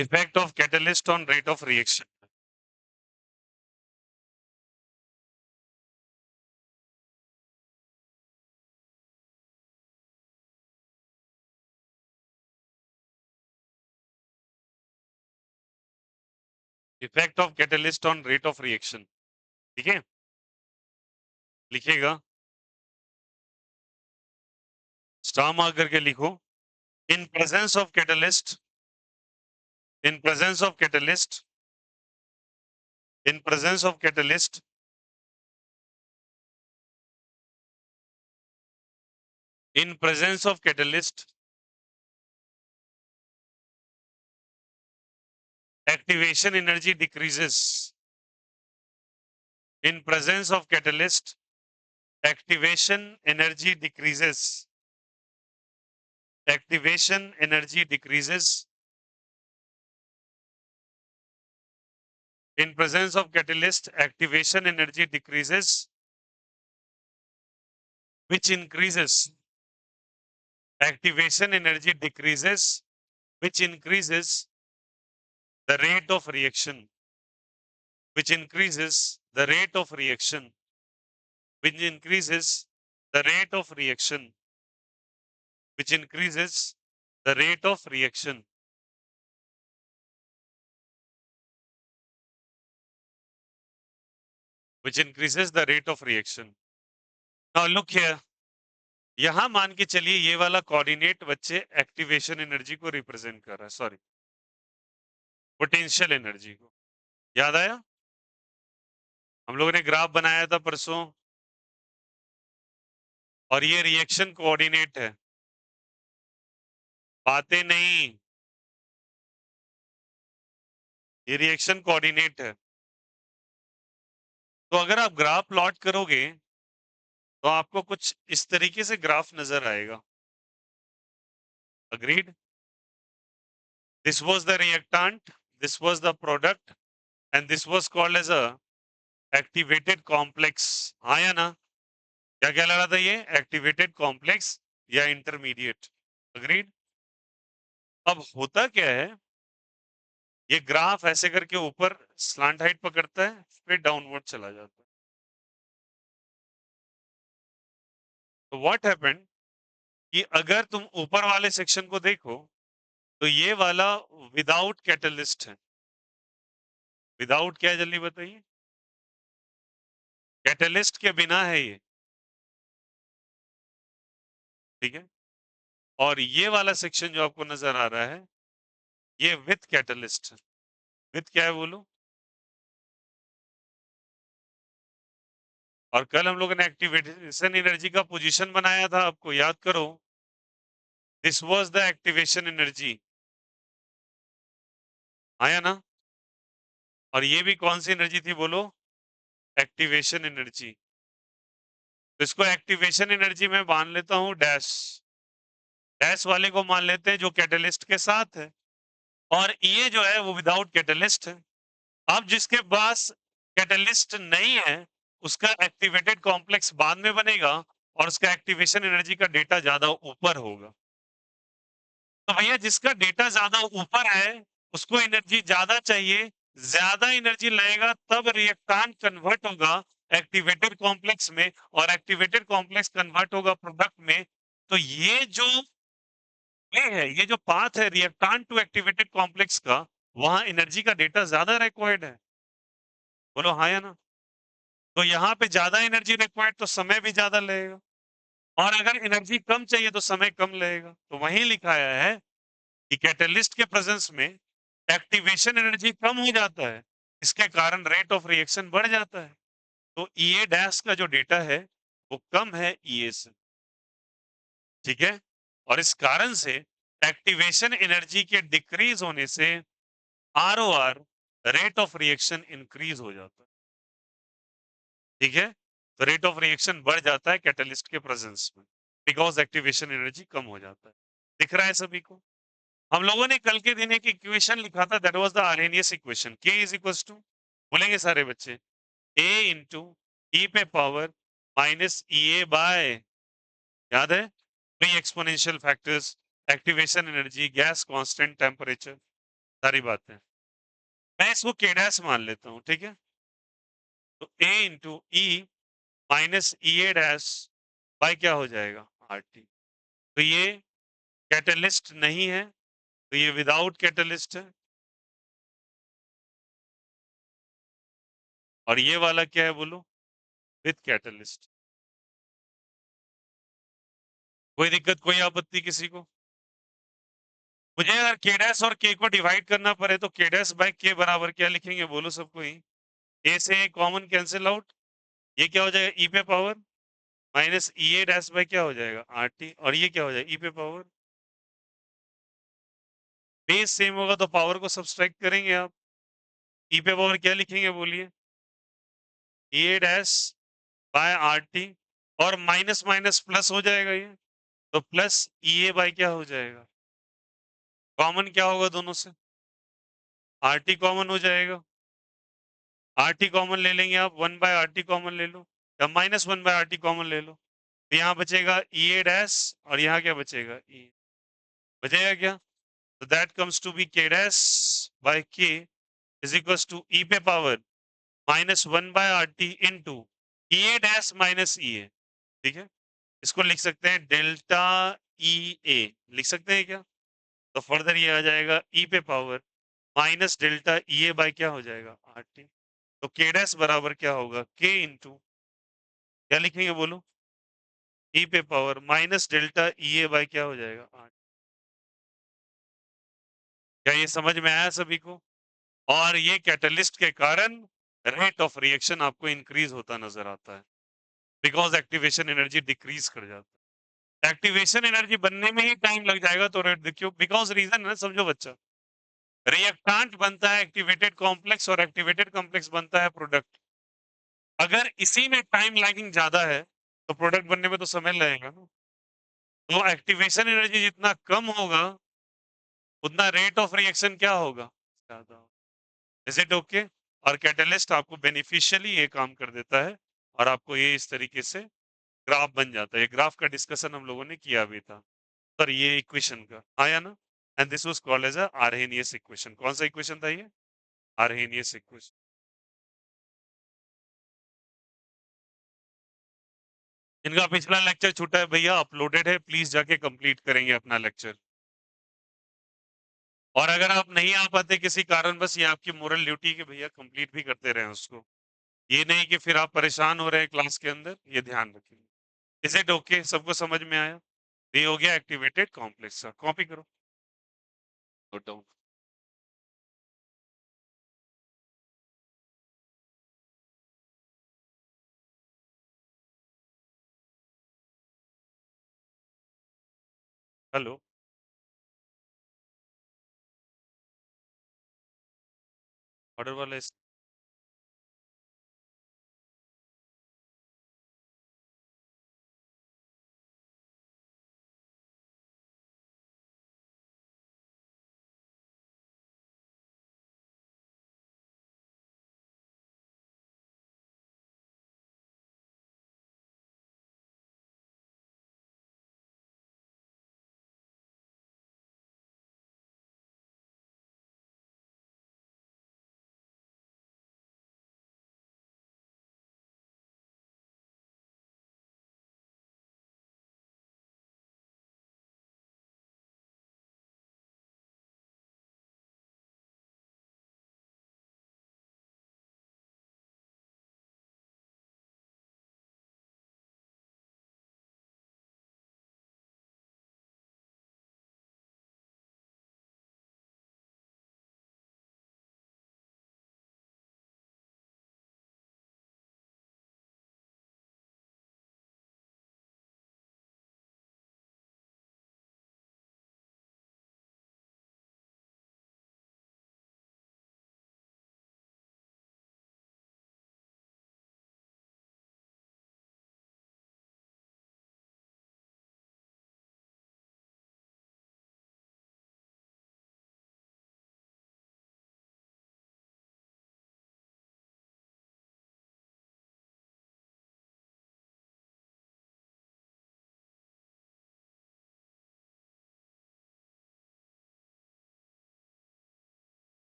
Effect of catalyst on rate of reaction. Effect of catalyst on rate of reaction. ठीक है, लिखिएगा, star mark करके लिखो. In presence of catalyst, in presence of catalyst, in presence of catalyst, in presence of catalyst, activation energy decreases. In presence of catalyst, activation energy decreases. Activation energy decreases. In presence of catalyst, activation energy decreases, which increases. Activation energy decreases, which increases the rate of reaction. Which increases the rate of reaction. Which increases the rate of reaction. Which increases the rate of reaction. Which increases the rate of reaction. Now look here. यहां मान के चलिए ये वाला coordinate बच्चे activation energy को represent कर रहा है, सॉरी पोटेंशियल एनर्जी को. याद आया, हम लोगों ने ग्राफ बनाया था परसों, और ये रिएक्शन कोऑर्डिनेट है. बातें नहीं, ये रिएक्शन कोऑर्डिनेट है. तो अगर आप ग्राफ प्लॉट करोगे तो आपको कुछ इस तरीके से ग्राफ नजर आएगा. Agreed? This was the reactant, this was the product, and this was called as a activated complex. हाँ या ना? क्या कहला रहा था ये? एक्टिवेटेड कॉम्प्लेक्स या इंटरमीडिएट. अग्रीड? अब होता क्या है, ये ग्राफ ऐसे करके ऊपर स्लांट हाइट पकड़ता है, फिर डाउनवर्ड चला जाता है. तो व्हाट हैपेंड कि अगर तुम ऊपर वाले सेक्शन को देखो तो ये वाला विदाउट कैटलिस्ट है. विदाउट क्या है जल्दी बताइए? कैटलिस्ट के बिना है ये. ठीक है, और ये वाला सेक्शन जो आपको नजर आ रहा है ये विथ कैटलिस्ट है. विथ क्या है बोलो? और कल हम लोगों ने एक्टिवेशन एनर्जी का पोजीशन बनाया था, आपको याद करो. This was the activation energy. आया ना? और ये भी कौन सी एनर्जी थी बोलो? Activation energy. तो इसको एक्टिवेशन एनर्जी में मान लेता हूं डैश. डैश वाले को मान लेते हैं जो कैटलिस्ट के साथ है, और ये जो है वो विदाउट कैटलिस्ट है. अब जिसके पास कैटलिस्ट नहीं है उसका एक्टिवेटेड कॉम्प्लेक्स बाद में बनेगा और उसका एक्टिवेशन एनर्जी का डेटा ज्यादा ऊपर होगा. तो भैया जिसका डेटा ज्यादा ऊपर है उसको एनर्जी ज्यादा चाहिए, ज्यादा एनर्जी लगेगा तब रिएक्टेंट कन्वर्ट होगा एक्टिवेटेड कॉम्प्लेक्स में, और एक्टिवेटेड कॉम्प्लेक्स कन्वर्ट होगा प्रोडक्ट में. तो ये जो ये है, ये जो पाथ है रिएक्टेंट टू एक्टिवेटेड कॉम्प्लेक्स का, वहां एनर्जी का डेटा ज्यादा रिक्वायर्ड है. बोलो हाँ या ना? तो यहाँ पे ज्यादा एनर्जी रिक्वायर्ड तो समय भी ज्यादा लगेगा, और अगर एनर्जी कम चाहिए तो समय कम लगेगा. तो वहीं लिखाया है कि कैटलिस्ट के प्रेजेंस में एक्टिवेशन एनर्जी कम हो जाता है, इसके कारण रेट ऑफ रिएक्शन बढ़ जाता है. तो ईए डैश का जो डेटा है वो कम है ईए से. ठीक है, और इस कारण से एक्टिवेशन एनर्जी के डिक्रीज होने से ROR rate of reaction increase हो जाता है. ठीक है, तो रेट ऑफ रिएक्शन बढ़ जाता है कैटलिस्ट के प्रेजेंस में, बिकॉज एक्टिवेशन एनर्जी कम हो जाता है. दिख रहा है सभी को? हम लोगों ने कल के दिन एक इक्वेशन लिखा था, that was the Arrhenius equation. के इज इक्वल्स टू, बोलेंगे सारे बच्चे, ए इंटू ई पे power minus E A bye, याद है, pre exponential factors, activation energy, gas constant, temperature. सारी बातें। मैं इसको k डैश मान लेता हूँ, ठीक है? तो a into E minus E A dash by क्या हो जाएगा? RT। तो ये कैटलिस्ट नहीं है, तो ये विदाउट कैटलिस्ट है। और ये वाला क्या है बोलो? With catalyst. कोई दिक्कत, कोई आपत्ति किसी को? मुझे अगर k डैश और k को डिवाइड करना पड़े तो k डैश बाय k बराबर क्या लिखेंगे बोलो सबको ही? a से कॉमन कैंसिल आउट, ये क्या हो जाएगा? e पे power minus E A dash by क्या हो जाएगा? RT। और ये क्या हो जाएगा? e पे पावर। बेस सेम होगा तो पावर को सब्सट्रैक्ट करेंगे आप। e पे पावर क्या लिखेंगे बोलिए? ई ए डैश बाय RT। और माइनस माइनस प्लस हो जाएगा ये, तो प्लस ई ए बाय क्या हो जाएगा? कॉमन क्या होगा दोनों से? RT कॉमन हो जाएगा। RT कॉमन ले लेंगे आप, 1 बाय RT कॉमन ले लो या माइनस 1 बाय RT कॉमन ले लो, तो यहाँ बचेगा ई ए डैश और यहाँ क्या बचेगा? ई बचेगा क्या? तो that comes to be k dash by k is equals to e पे power minus 1 by RT into E A dash minus E A. ठीक है, इसको लिख सकते हैं डेल्टा ई ए, लिख सकते हैं क्या? तो फर्दर ये आ जाएगा e पे power minus delta E A bye क्या हो जाएगा? RT। तो k डैश बराबर क्या होगा? k इंटू क्या लिखेंगे बोलो? e पे power minus delta E A bye क्या हो जाएगा? 8। क्या ये समझ में आया सभी को? और ये कैटलिस्ट के कारण रेट ऑफ रिएक्शन आपको इंक्रीज होता नजर आता है, बिकॉज एक्टिवेशन एनर्जी डिक्रीज कर जाता है। एक्टिवेशन एनर्जी बनने में ही टाइम लग जाएगा तो रेट देखियो, बिकॉज रीजन है, समझो बच्चा। रिएक्टेंट बनता है एक्टिवेटेड कॉम्प्लेक्स और एक्टिवेटेड कॉम्प्लेक्स बनता है प्रोडक्ट। अगर इसी में टाइम लैगिंग ज्यादा है तो प्रोडक्ट बनने में तो समय लगेगा ना। तो एक्टिवेशन एनर्जी जितना कम होगा उतना रेट ऑफ रिएक्शन क्या होगा? ज्यादा। Is it okay? और कैटलिस्ट आपको बेनिफिशियली ये काम कर देता है और आपको ये इस तरीके से ग्राफ बन जाता है। ये ग्राफ का डिस्कशन हम लोगों ने किया भी था, पर ये इक्वेशन का आया ना। And this was called as a Arrhenius equation. कौन सा इक्वेशन था ये? Arrhenius equation. इनका पिछला लेक्चर छूटा है भैया, अपलोडेड है, प्लीज जाके कंप्लीट करेंगे अपना लेक्चर। और अगर आप नहीं आ पाते किसी कारण बस, ये आपकी मोरल ड्यूटी कि भैया कंप्लीट भी करते रहे उसको। ये नहीं कि फिर आप परेशान हो रहे हैं क्लास के अंदर, ये ध्यान रखिए। Is it okay? सबको समझ में आया? ये हो गया एक्टिवेटेड कॉम्प्लेक्स का। कॉपी करो, नोट डाउन। हेलो, ऑर्डर वाले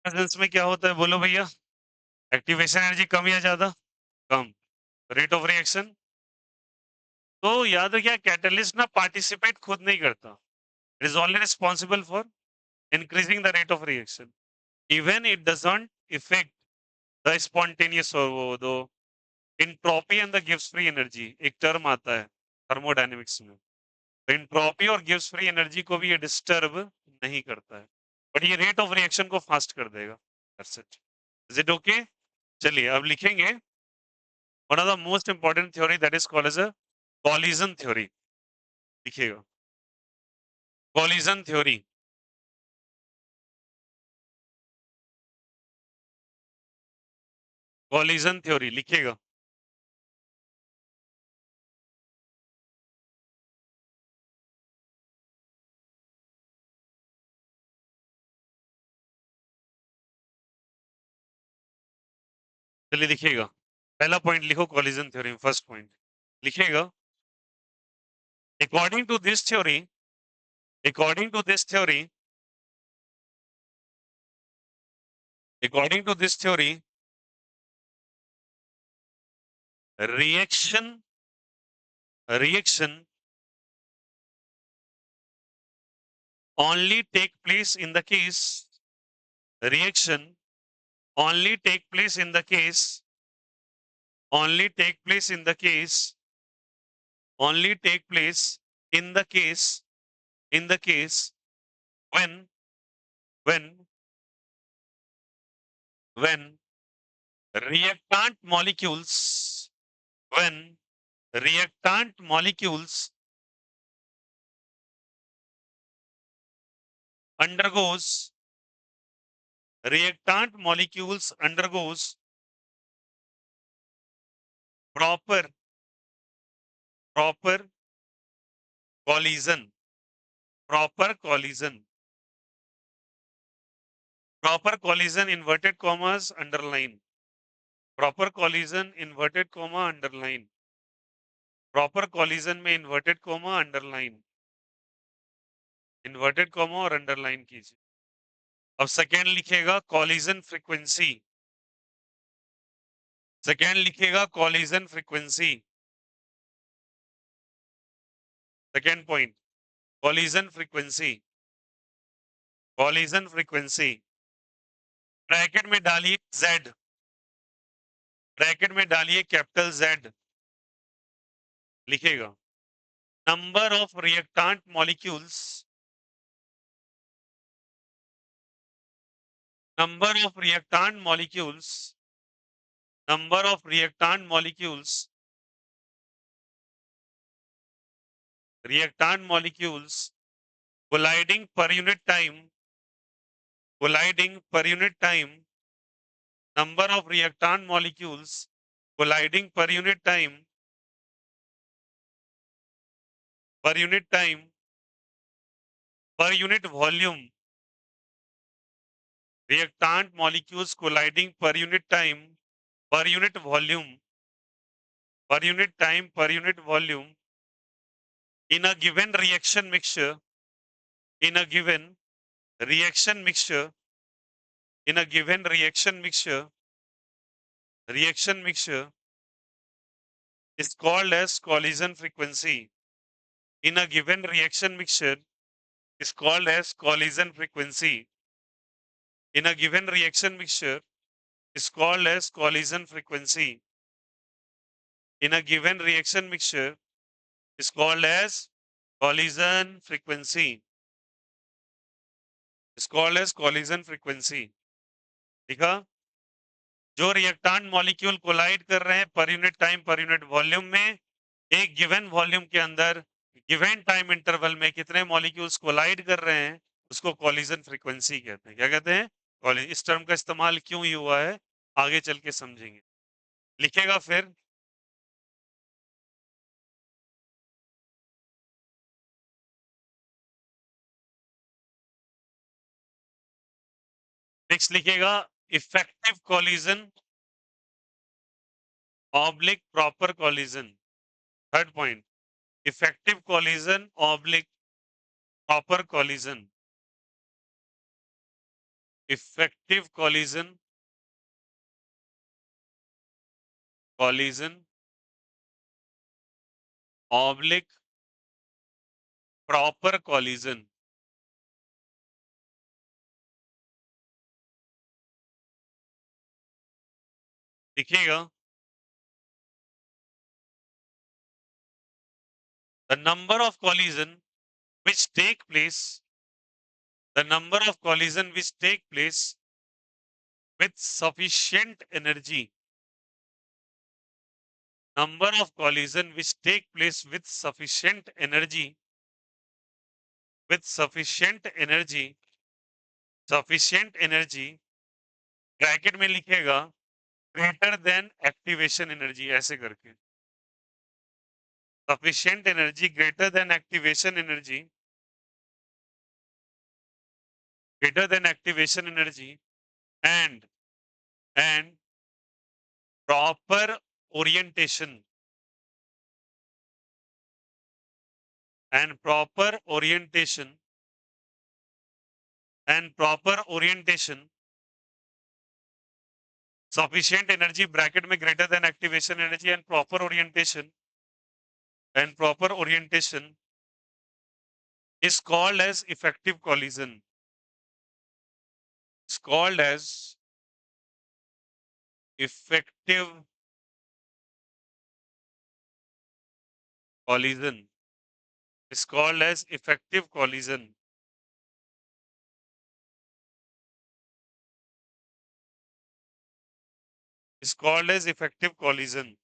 प्रेजेंस में क्या होता है बोलो भैया? एक्टिवेशन एनर्जी कम या ज्यादा? कम। रेट ऑफ रिएक्शन, तो याद रखिए कैटलिस्ट ना पार्टिसिपेट खुद नहीं करता, it is only responsible for increasing the rate of reaction. Even it doesn't affect the spontaneous वो दो entropy and the gives free energy, एक टर्म आता है थर्मोडायनेमिक्स में, एंट्रोपी और गिव्स फ्री एनर्जी को भी ये डिस्टर्ब नहीं करता है, बट ये रेट ऑफ रिएक्शन को फास्ट कर देगा। That's it. Is it okay? चलिए अब लिखेंगे one of the most important theory that is called as a collision theory. लिखिएगा कॉलिजन थ्योरी। कॉलिजन थ्योरी लिखिएगा। चलिए लिखिएगा, पहला पॉइंट लिखो कॉलिजन थ्योरी में, फर्स्ट पॉइंट लिखिएगा। अकॉर्डिंग टू दिस थ्योरी, according to this theory, according to this theory, reaction only take place in the case, reaction only take place in the case, only take place in the case, only take place in the case, in the case when, when, when reactant molecules, when reactant molecules undergoes, reactant molecules undergoes proper proper collision, proper collision, proper collision inverted commas underline, proper collision inverted comma underline, proper collision में inverted comma underline, inverted comma और underline कीजिए। अब second लिखिएगा collision frequency, second लिखिएगा collision frequency, second point collision frequency, collision frequency, bracket में डालिए Z, bracket में डालिए कैपिटल Z, लिखिएगा number of reactant molecules, number of reactant molecules, number of reactant molecules, reactant molecules colliding per unit time, colliding per unit time, number of reactant molecules colliding per unit time, per unit time, per unit volume, reactant molecules colliding per unit time, per unit volume, per unit time, per unit volume in a given reaction mixture, in a given reaction mixture, in a given reaction mixture, reaction mixture is called as collision frequency. In a given reaction mixture is called as collision frequency. In a given reaction mixture is called as collision frequency. In a given reaction mixture is called as collision frequency. Is called as collision frequency. देखा, जो reactant molecule collide कर रहे हैं per unit time per unit volume में, एक given volume के अंदर given time interval में कितने मॉलिक्यूल्स कोलाइड कर रहे हैं, उसको कॉलिजन फ्रीक्वेंसी कहते हैं। क्या कहते हैं? कॉलिजन। इस टर्म का इस्तेमाल क्यों ही हुआ है आगे चल के समझेंगे। लिखेगा फिर नेक्स्ट लिखेगा effective collision oblique proper collision. Third point effective collision oblique proper collision. Effective collision, collision oblique proper collision. देखिएगा, the number of collision which take place, the number of collision which take place with sufficient energy, number of collision which take place with sufficient energy, sufficient energy bracket में लिखेगा greater than activation energy, ऐसे करके sufficient energy greater than activation energy, greater than activation energy and proper orientation, and proper orientation, and proper orientation, sufficient energy bracket में greater than activation energy and proper orientation, and proper orientation is called as effective collision, is called as effective collision, is called as effective collision, is called as effective collision.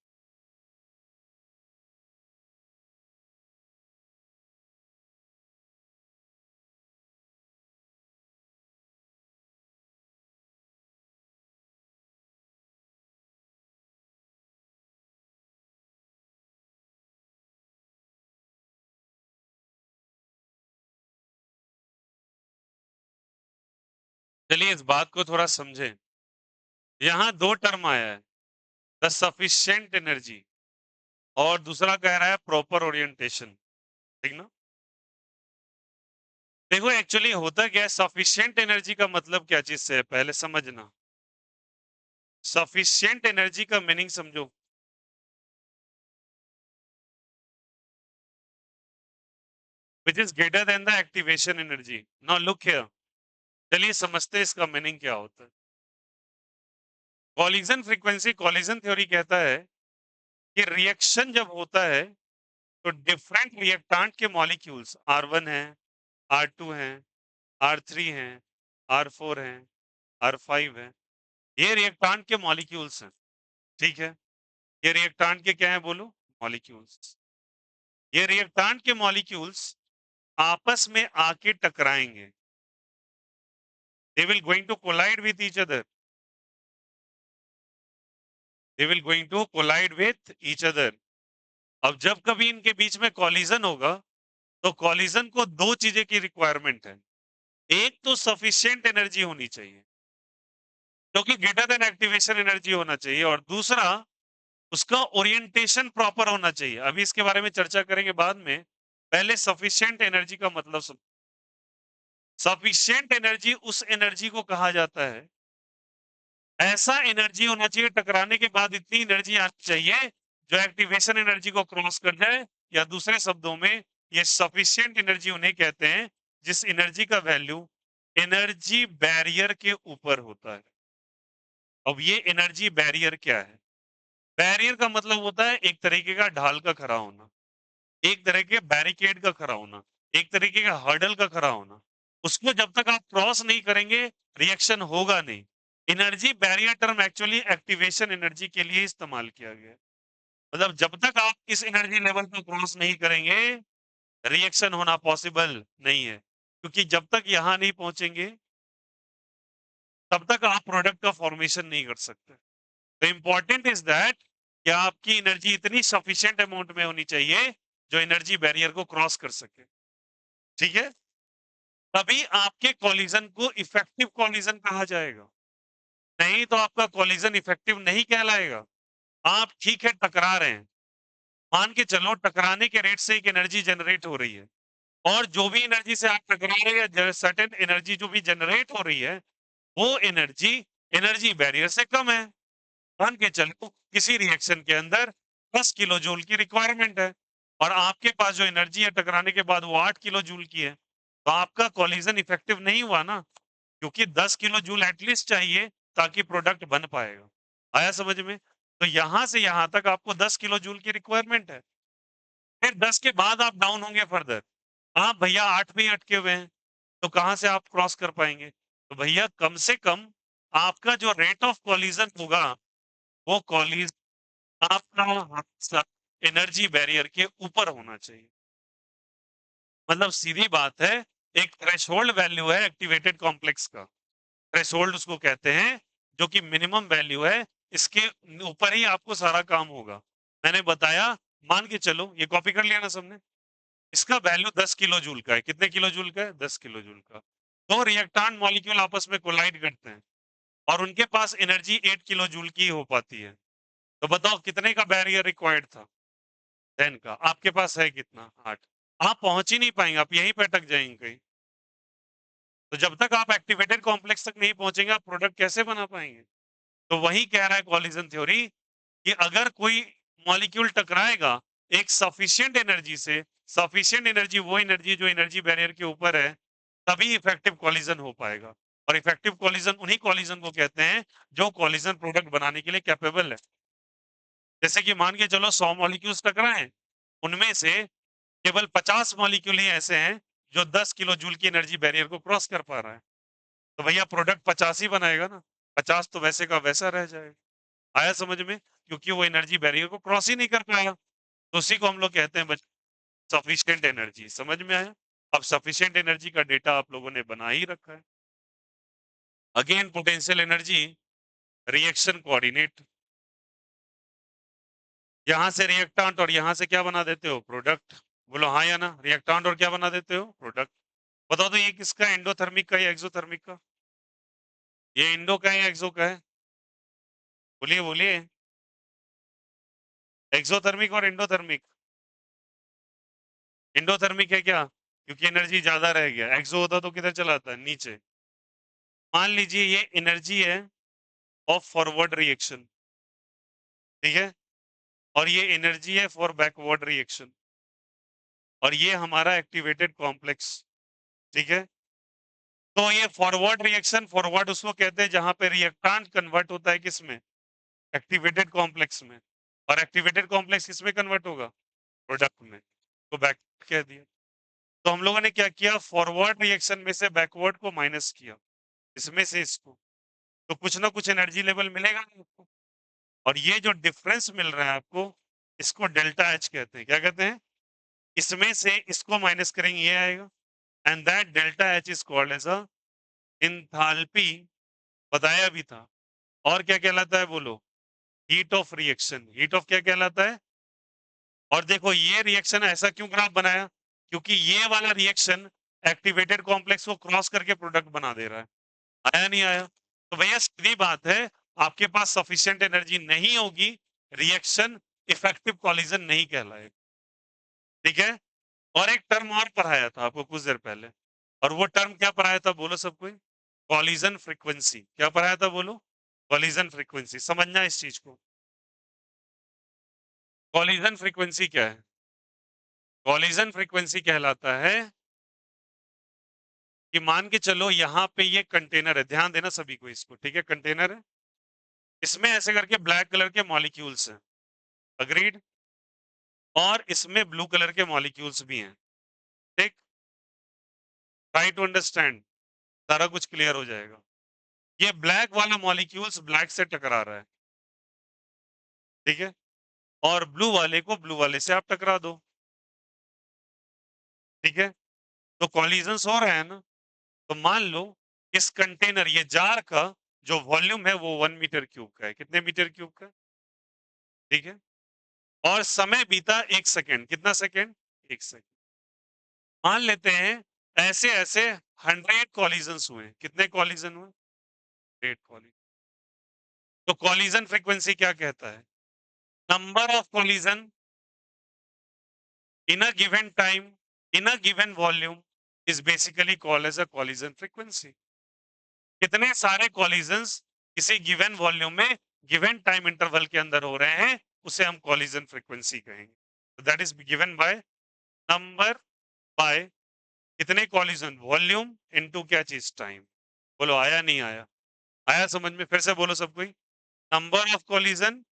चलिए इस बात को थोड़ा समझें। यहां दो term आया है, द सफिशिएंट एनर्जी और दूसरा कह रहा है प्रॉपर ओरिएंटेशन, ठीक ना? देखो एक्चुअली होता क्या है, सफिशिएंट एनर्जी का मतलब क्या चीज से है पहले समझना। सफिशिएंट एनर्जी का मीनिंग समझो, which is greater than the activation energy. Now look here. चलिए समझते हैं इसका मीनिंग क्या होता है। कॉलिजन फ्रीक्वेंसी, कॉलिजन थ्योरी कहता है कि रिएक्शन जब होता है तो डिफरेंट रिएक्टेंट के मॉलिक्यूल्स R1 है, R2 है, R3 है, R4 है, R5 है, ये रिएक्टेंट के मॉलिक्यूल्स हैं, ठीक है? ये रिएक्टेंट के क्या है बोलो? मॉलिक्यूल्स। ये रिएक्टेंट के मॉलिक्यूल्स आपस में आके टकराएंगे, they will going to collide with each other, they will going to collide with each other. अब जब कभी इनके बीच में कॉलिजन होगा तो कॉलिजन को दो चीजें की रिक्वायरमेंट है, एक तो सफिशिएंट एनर्जी होनी चाहिए जो कि ग्रेटर देन एक्टिवेशन एनर्जी होना चाहिए, और दूसरा उसका ओरिएंटेशन प्रॉपर होना चाहिए। अभी इसके बारे में चर्चा करेंगे बाद में, पहले सफिशिएंट एनर्जी का मतलब समझो। सफिशिएंट एनर्जी उस एनर्जी को कहा जाता है, ऐसा एनर्जी होना चाहिए टकराने के बाद इतनी एनर्जी आनी चाहिए जो एक्टिवेशन एनर्जी को क्रॉस कर जाए, या दूसरे शब्दों में ये सफिशिएंट एनर्जी उन्हें कहते हैं जिस एनर्जी का वैल्यू एनर्जी बैरियर के ऊपर होता है। अब ये एनर्जी बैरियर क्या है? बैरियर का मतलब होता है एक तरीके का ढाल का खड़ा होना, एक तरह के बैरिकेड का खड़ा होना, एक तरीके का हर्डल का खड़ा होना। उसको जब तक आप क्रॉस नहीं करेंगे रिएक्शन होगा नहीं। Energy barrier term actually activation energy के लिए इस्तेमाल किया गया है। मतलब जब तक आप इस एनर्जी लेवल को क्रॉस नहीं करेंगे रिएक्शन होना पॉसिबल नहीं है, क्योंकि जब तक यहां नहीं पहुंचेंगे तब तक आप प्रोडक्ट का फॉर्मेशन नहीं कर सकते। तो इंपॉर्टेंट इज दैट कि आपकी एनर्जी इतनी सफिशिएंट अमाउंट में होनी चाहिए जो एनर्जी बैरियर को क्रॉस कर सके, ठीक है? तभी आपके कॉलिजन को इफेक्टिव कॉलिजन कहा जाएगा, नहीं तो आपका कॉलिजन इफेक्टिव नहीं कहलाएगा। आप ठीक है टकरा रहे हैं, मान के चलो टकराने के रेट से एक एनर्जी जनरेट हो रही है, और जो भी एनर्जी से आप टकरा रहे हैं सर्टेन एनर्जी जो भी जनरेट हो रही है वो एनर्जी एनर्जी बैरियर से कम है। मान के चलो किसी रिएक्शन के अंदर 10 किलो जूल की रिक्वायरमेंट है और आपके पास जो एनर्जी है टकराने के बाद वो 8 किलो जूल की है, तो आपका कोलिजन इफेक्टिव नहीं हुआ ना, क्योंकि 10 किलो जूल एटलीस्ट चाहिए ताकि प्रोडक्ट बन पाएगा। आया समझ में? तो यहां से यहां तक आपको 10 किलो जूल की रिक्वायरमेंट है। फिर 10 के बाद आप डाउन होंगे फर्दर। आप भैया 8 में ही अटके हुए हैं, तो कहां से आप क्रॉस कर पाएंगे? तो भैया कम से कम आपका जो रेट ऑफ कोलिजन होगा, वो कोलिजन आपका एनर्जी बैरियर के ऊपर होना चाहिए। मतलब सीधी बात है, एक थ्रेशोल्ड वैल्यू है एक्टिवेटेड कॉम्प्लेक्स का। थ्रेशोल्ड उसको कहते हैं, जो कि मिनिमम वैल्यू है, इसके ऊपर ही आपको सारा काम होगा। मैंने बताया, मान के चलो ये कॉपी कर लिया ना सबने, इसका वैल्यू 10 किलो जूल का है। कितने किलो जूल का है? 10 किलो जूल का। तो रिएक्टांट मॉलिक्यूल आपस में कोलाइड करते हैं और उनके पास एनर्जी 8 किलो जूल की हो पाती है। तो बताओ कितने का बैरियर रिक्वायर्ड था? 10 का। आपके पास है कितना? 8। आप पहुंच ही नहीं पाएंगे, आप यहीं पे अटक जाएंगे कहीं। तो जब तक आप एक्टिवेटेड कॉम्प्लेक्स तक नहीं पहुंचेंगे, आप प्रोडक्ट कैसे बना पाएंगे? तो वही कह रहा है कॉलिजन थ्योरी कि अगर कोई मॉलिक्यूल टकराएगा एक सफिशिएंट एनर्जी से, सफिशिएंट एनर्जी वो एनर्जी जो एनर्जी बैरियर के ऊपर है, तभी इफेक्टिव कॉलिजन हो पाएगा। और इफेक्टिव कॉलिजन उन्हीं कॉलिजन को कहते हैं जो कॉलिजन प्रोडक्ट बनाने के लिए कैपेबल है। जैसे कि मान के चलो 100 मॉलिक्यूल्स टकराए, उनमें से केवल 50 मॉलिक्यूल ही ऐसे हैं जो 10 किलो जूल की एनर्जी बैरियर को क्रॉस कर पा रहा है। तो भैया प्रोडक्ट 50 ही बनाएगा ना, 50 तो वैसे का वैसा रह जाएगा। आया समझ में? क्योंकि वो एनर्जी बैरियर को क्रॉस ही नहीं कर पाया। तो उसी को हम लोग कहते हैं सफिशिएंट एनर्जी। समझ में आया? अब सफिशिएंट एनर्जी का डेटा आप लोगों ने बना ही रखा है। Again potential energy, reaction coordinate, यहां से रिएक्टेंट और यहां से क्या बना देते हो? प्रोडक्ट। बोलो हाँ या ना? रिएक्टेंट और क्या बना देते हो? प्रोडक्ट। बताओ तो ये किसका, एंडोथर्मिक का या एक्सोथर्मिक का? ये इंडो का है या एक्सो का है? बोलिए बोलिए। एक्सोथर्मिक और एंडोथर्मिक। एंडोथर्मिक है क्या? क्योंकि एनर्जी ज्यादा रह गया। एक्सो होता तो किधर चला आता? नीचे। मान लीजिए ये एनर्जी है ऑफ फॉरवर्ड रिएक्शन, ठीक है, और ये एनर्जी है फॉर बैकवर्ड रिएक्शन, और ये हमारा एक्टिवेटेड कॉम्प्लेक्स, ठीक है। तो ये फॉरवर्ड रिएक्शन, फॉरवर्ड उसको कहते हैं जहां पे रिएक्टेंट कन्वर्ट होता है किसमें? एक्टिवेटेड कॉम्प्लेक्स में। और एक्टिवेटेड कॉम्प्लेक्स किसमें कन्वर्ट होगा? प्रोडक्ट में। तो बैक कह दिया। तो हम लोगों ने क्या किया? फॉरवर्ड रिएक्शन में से बैकवर्ड को माइनस किया, इसमें से इसको। तो कुछ ना कुछ एनर्जी लेवल मिलेगा ना आपको। और ये जो डिफरेंस मिल रहा है आपको, इसको डेल्टा एच कहते हैं। क्या कहते हैं? इसमें से इसको माइनस करेंगे, ये आएगा। And that delta H is called as a enthalpy, बताया भी था। और क्या कहलाता है बोलो? Heat of reaction. Heat of क्या कहलाता है? और देखो ये रिएक्शन ऐसा क्यों ग्राफ बनाया? क्योंकि ये वाला रिएक्शन एक्टिवेटेड कॉम्प्लेक्स को क्रॉस करके प्रोडक्ट बना दे रहा है। आया नहीं आया? तो भैया सीधी बात है, आपके पास सफिशिएंट एनर्जी नहीं होगी, रिएक्शन इफेक्टिव कॉलिजन नहीं कहलाएगा। ठीक है। और एक टर्म और पढ़ाया था आपको कुछ देर पहले, और वो टर्म क्या पढ़ाया था बोलो सब कोई? Collision frequency. क्या पढ़ाया था बोलो? Collision frequency. समझना इस चीज को। कॉलिजन फ्रीक्वेंसी क्या है? कॉलिजन फ्रीक्वेंसी कहलाता है कि मान के चलो यहाँ पे ये कंटेनर है, ध्यान देना सभी को इसको, ठीक है, कंटेनर है, इसमें ऐसे करके ब्लैक कलर के मॉलिक्यूल्स हैं, अग्रीड, और इसमें ब्लू कलर के मॉलिक्यूल्स भी हैं, ठीक। ट्राई टू अंडरस्टैंड, सारा कुछ क्लियर हो जाएगा। ये ब्लैक वाला मॉलिक्यूल्स ब्लैक से टकरा रहा है, ठीक है, और ब्लू वाले को ब्लू वाले से आप टकरा दो, ठीक है। तो कॉलिजन्स हो रहे हैं ना। तो मान लो इस कंटेनर, ये जार का जो वॉल्यूम है वो 1 मीटर क्यूब का है। कितने मीटर क्यूब का? ठीक है। और समय बीता 1 सेकेंड। कितना सेकेंड? 1 सेकेंड। मान लेते हैं ऐसे ऐसे 100 कॉलिजन्स हुए। कितने कॉलिजन हुए? 100 कॉलिजन। तो कॉलिजन फ्रीक्वेंसी क्या कहता है? Number of collision in a given time in a given volume is basically called as a collision frequency. कितने सारे कॉलिजन्स किसी गिवन वॉल्यूम में गिवन टाइम इंटरवल के अंदर हो रहे हैं, उसे हम कॉलिजन फ्रीक्वेंसी कहेंगे। That is given by number by कितने कॉलिजन वॉल्यूम इनटू क्या चीज टाइम। बोलो आया नहीं आया? आया समझ में? फिर से बोलो सब कोई। Number of collision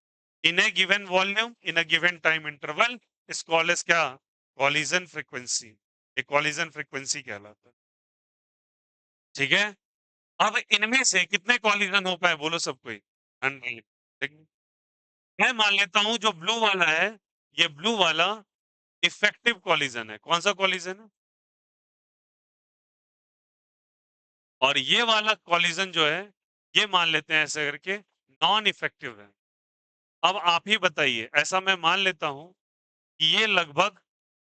in a given volume in a given time interval is called as क्या? Collision frequency. ये कॉलिजन फ्रीक्वेंसी कहलाता है। ठीक है, अब इनमें से कितने कॉलिजन हो पाए बोलो सब कोई? 100। ठीक है? मैं मान लेता हूं जो ब्लू वाला है, ये ब्लू वाला इफेक्टिव कॉलिजन है। कौन सा कॉलिजन है? और ये वाला कॉलिजन जो है, ये मान लेते हैं ऐसे करके नॉन इफेक्टिव है। अब आप ही बताइए, ऐसा मैं मान लेता हूं कि ये लगभग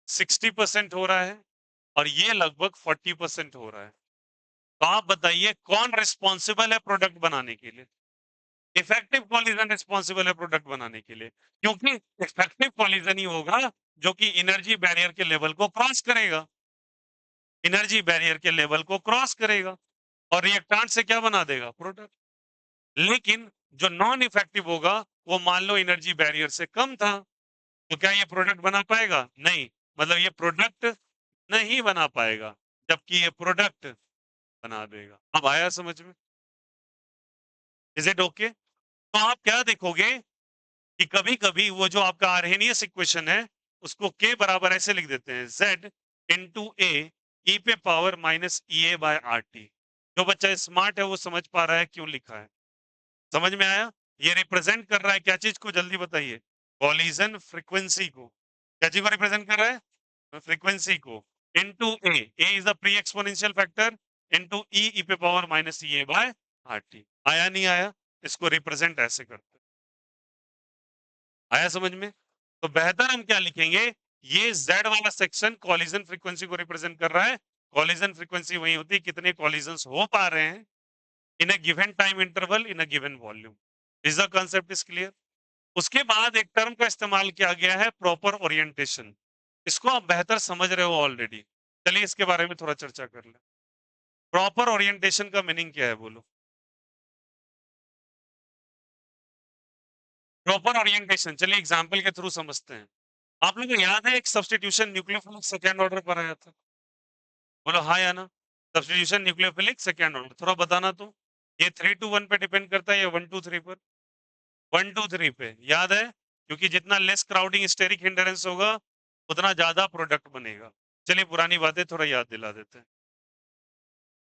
60% हो रहा है और ये लगभग 40% हो रहा है। तो आप बताइए कौन रिस्पॉन्सिबल है प्रोडक्ट बनाने के लिए? इफेक्टिव कॉलिजन रिस्पॉन्सिबल है प्रोडक्ट बनाने के लिए, क्योंकि इफेक्टिव कॉलिजन ही होगा जो कि एनर्जी बैरियर के लेवल को क्रॉस करेगा। एनर्जी बैरियर के लेवल को क्रॉस करेगा और रिएक्टेंट से क्या बना देगा? प्रोडक्ट। लेकिन जो नॉन इफेक्टिव होगा, वो मान लो एनर्जी बैरियर से कम था, तो क्या ये प्रोडक्ट बना पाएगा? नहीं। मतलब ये प्रोडक्ट नहीं बना पाएगा, जबकि ये प्रोडक्ट बना देगा। अब आया समझ में? Is it okay? तो आप क्या देखोगे कि कभी-कभी वो जो आपका आर्हेनियस इक्वेशन है, उसको k बराबर ऐसे लिख देते हैं z इंटू ए ई पे power minus E A by R T. जो बच्चा स्मार्ट है वो समझ पा रहा है क्यों लिखा है। समझ में आया? ये रिप्रेजेंट कर रहा है क्या चीज को? जल्दी बताइए। कॉलिजन फ्रीक्वेंसी को। क्या चीज को रिप्रेजेंट कर रहा है? फ्रीक्वेंसी को। Into A is the pre exponential factor into E पे power minus E A by R T. आया नहीं आया? इसको रिप्रेजेंट ऐसे करते हैं। आया समझ में? तो बेहतर हम क्या लिखेंगे? ये Z वाला सेक्शन कॉलिजन फ्रीक्वेंसी को रिप्रेजेंट कर रहा है। कॉलिजन फ्रीक्वेंसी वही होती है कितने कॉलिजंस हो पा रहे हैं in a given time interval in a given volume. Is the concept is clear? उसके बाद एक टर्म का इस्तेमाल किया गया है प्रॉपर ओरिएंटेशन। इसको आप बेहतर समझ रहे हो ऑलरेडी। चलिए इसके बारे में थोड़ा चर्चा कर ले। प्रॉपर ओरिएंटेशन का मीनिंग क्या है बोलो? प्रॉपर ओरिएंटेशन चलिए एग्जांपल के थ्रू समझते हैं। आप लोगों को याद है एक सब्स्टिट्यूशन न्यूक्लियोफिलिक सेकेंड ऑर्डर पर आया था? बोलो हाँ या ना? सब्स्टिट्यूशन न्यूक्लियोफिलिक सेकेंड ऑर्डर थोड़ा बताना तो। ये 3 to 1 पे डिपेंड करता है या 1 to 3 पर? 1 to 3 पे याद है, क्योंकि जितना लेस क्राउडिंग स्टेरिक हिंडरेंस होगा उतना ज्यादा प्रोडक्ट बनेगा। चलिए पुरानी बातें थोड़ा याद दिला देते हैं।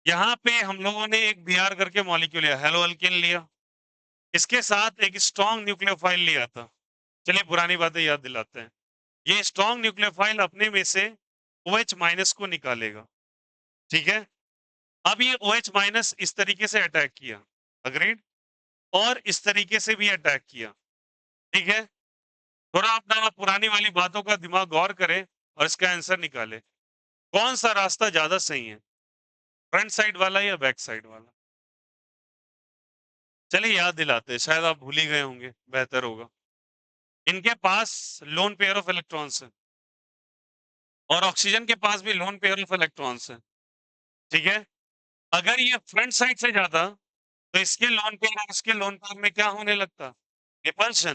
यहाँ पे हम लोगों ने एक Br करके मॉलिक्यूल लिया, हेलो अल्केन लिया, इसके साथ एक स्ट्रॉन्ग न्यूक्लियोफाइल लिया था। चलिए पुरानी बातें याद दिलाते हैं। ये स्ट्रॉन्ग न्यूक्लियोफाइल अपने में से OH माइनस को निकालेगा। ठीक है, अब ये OH माइनस इस तरीके से अटैक किया, अग्रीड, और इस तरीके से भी अटैक किया। ठीक है, थोड़ा अपना पुरानी वाली बातों का दिमाग गौर करे और इसका आंसर निकाले। कौन सा रास्ता ज्यादा सही है, फ्रंट साइड वाला या बैक साइड वाला? चलिए याद दिलाते हैं, शायद आप भूल ही गए होंगे, बेहतर होगा। इनके पास लोन पेयर ऑफ इलेक्ट्रॉन्स है और ऑक्सीजन के पास भी लोन पेयर ऑफ इलेक्ट्रॉन्स है। ठीक है, अगर ये फ्रंट साइड से जाता तो इसके लोन पेयर और इसके लोन पेयर में क्या होने लगता? रिपल्शन।